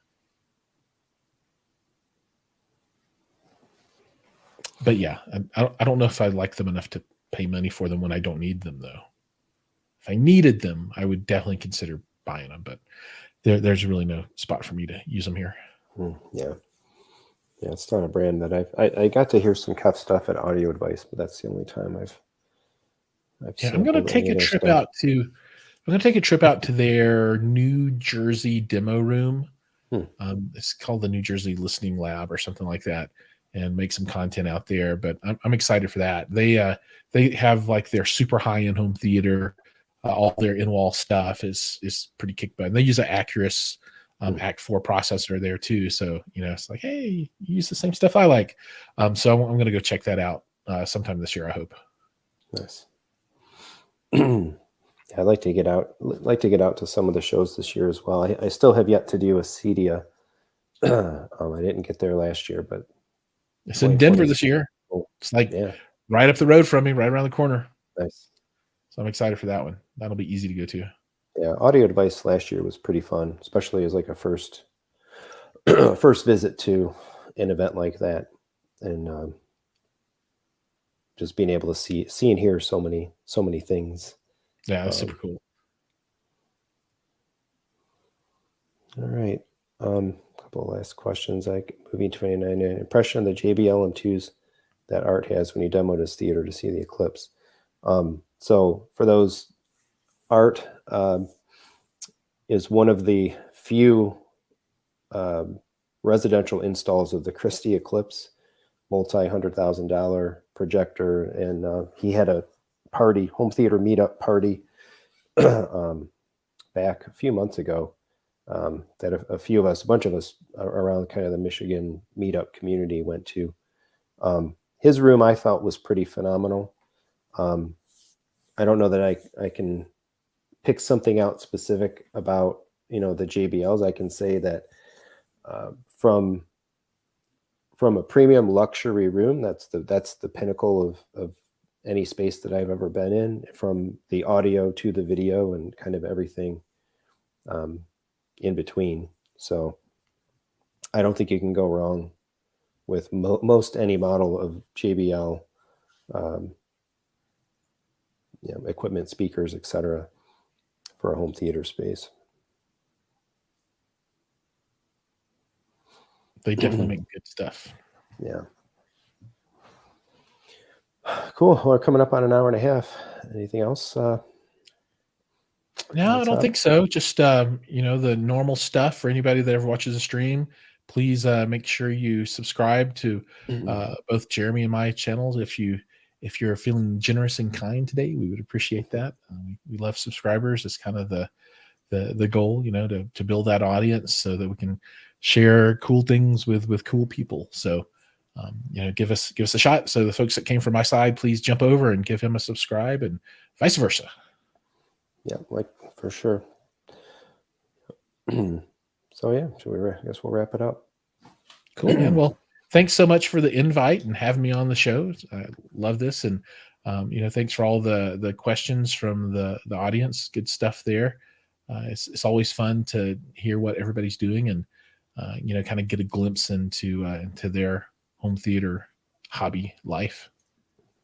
But yeah, I don't know if I like them enough to pay money for them when I don't need them, though. If I needed them, I would definitely consider buying them, but there's really no spot for me to use them here. Yeah, it's not a brand that I got to hear some Kef stuff at Audio Advice, but that's the only time I've I'm going to take a trip out to their New Jersey demo room. It's called the New Jersey Listening Lab or something like that, and make some content out there. But I'm excited for that. They have like their super high-end home theater. All their in-wall stuff is pretty kick butt. And they use an Acurus Act 4 processor there too. So it's like, hey, you use the same stuff I like. So I'm going to go check that out sometime this year, I hope. Nice. I'd like to get out. To some of the shows this year as well. I still have yet to do a CEDIA. I didn't get there last year, but it's in Denver this year. Cool. It's like right up the road from me, right around the corner. Nice. So I'm excited for that one. That'll be easy to go to. Yeah, Audio Device last year was pretty fun, especially as like a first visit to an event like that, and just being able to see and hear so many things. Yeah, that's super cool. All right. Couple of last questions. Moving 29, impression of the JBL M2s that Art has when he demoed his theater to see the eclipse. So for those, Art is one of the few residential installs of the Christie Eclipse, multi-$100,000 projector, and he had a party, home theater meetup party back a few months ago that a bunch of us around kind of the Michigan meetup community went to. His room I thought was pretty phenomenal. I don't know that I can pick something out specific about, the JBLs. I can say that from a premium luxury room, that's the pinnacle of any space that I've ever been in, from the audio to the video and kind of everything in between. So I don't think you can go wrong with most any model of JBL equipment, speakers, etc., for a home theater space. They definitely make good stuff. Yeah. Cool. We're coming up on an hour and a half. Anything else? No, I don't think so. Just the normal stuff for anybody that ever watches a stream. Please make sure you subscribe to both Jaremy and my channels. If you're feeling generous and kind today, we would appreciate that. We love subscribers. It's kind of the goal, to build that audience so that we can share cool things with cool people. So, give us a shot. So the folks that came from my side, please jump over and give him a subscribe, and vice versa. Yeah, like for sure. So yeah, I guess we'll wrap it up. Cool, man. Well, thanks so much for the invite and having me on the show. I love this, and thanks for all the questions from the audience. Good stuff there. It's always fun to hear what everybody's doing, and kind of get a glimpse into their home theater hobby life.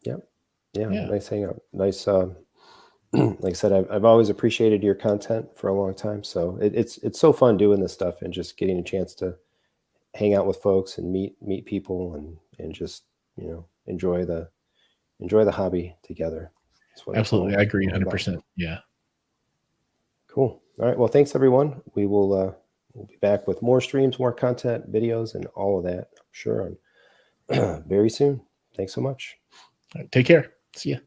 Yep. Yeah. Nice hangout. Nice. Like I said, I've always appreciated your content for a long time. So it's so fun doing this stuff and just getting a chance to hang out with folks and meet people and just enjoy the hobby together. Absolutely, I agree 100%. Yeah. Cool. All right. Well, thanks everyone. We'll be back with more streams, more content, videos, and all of that, I'm sure, very soon. Thanks so much. All right, take care. See ya.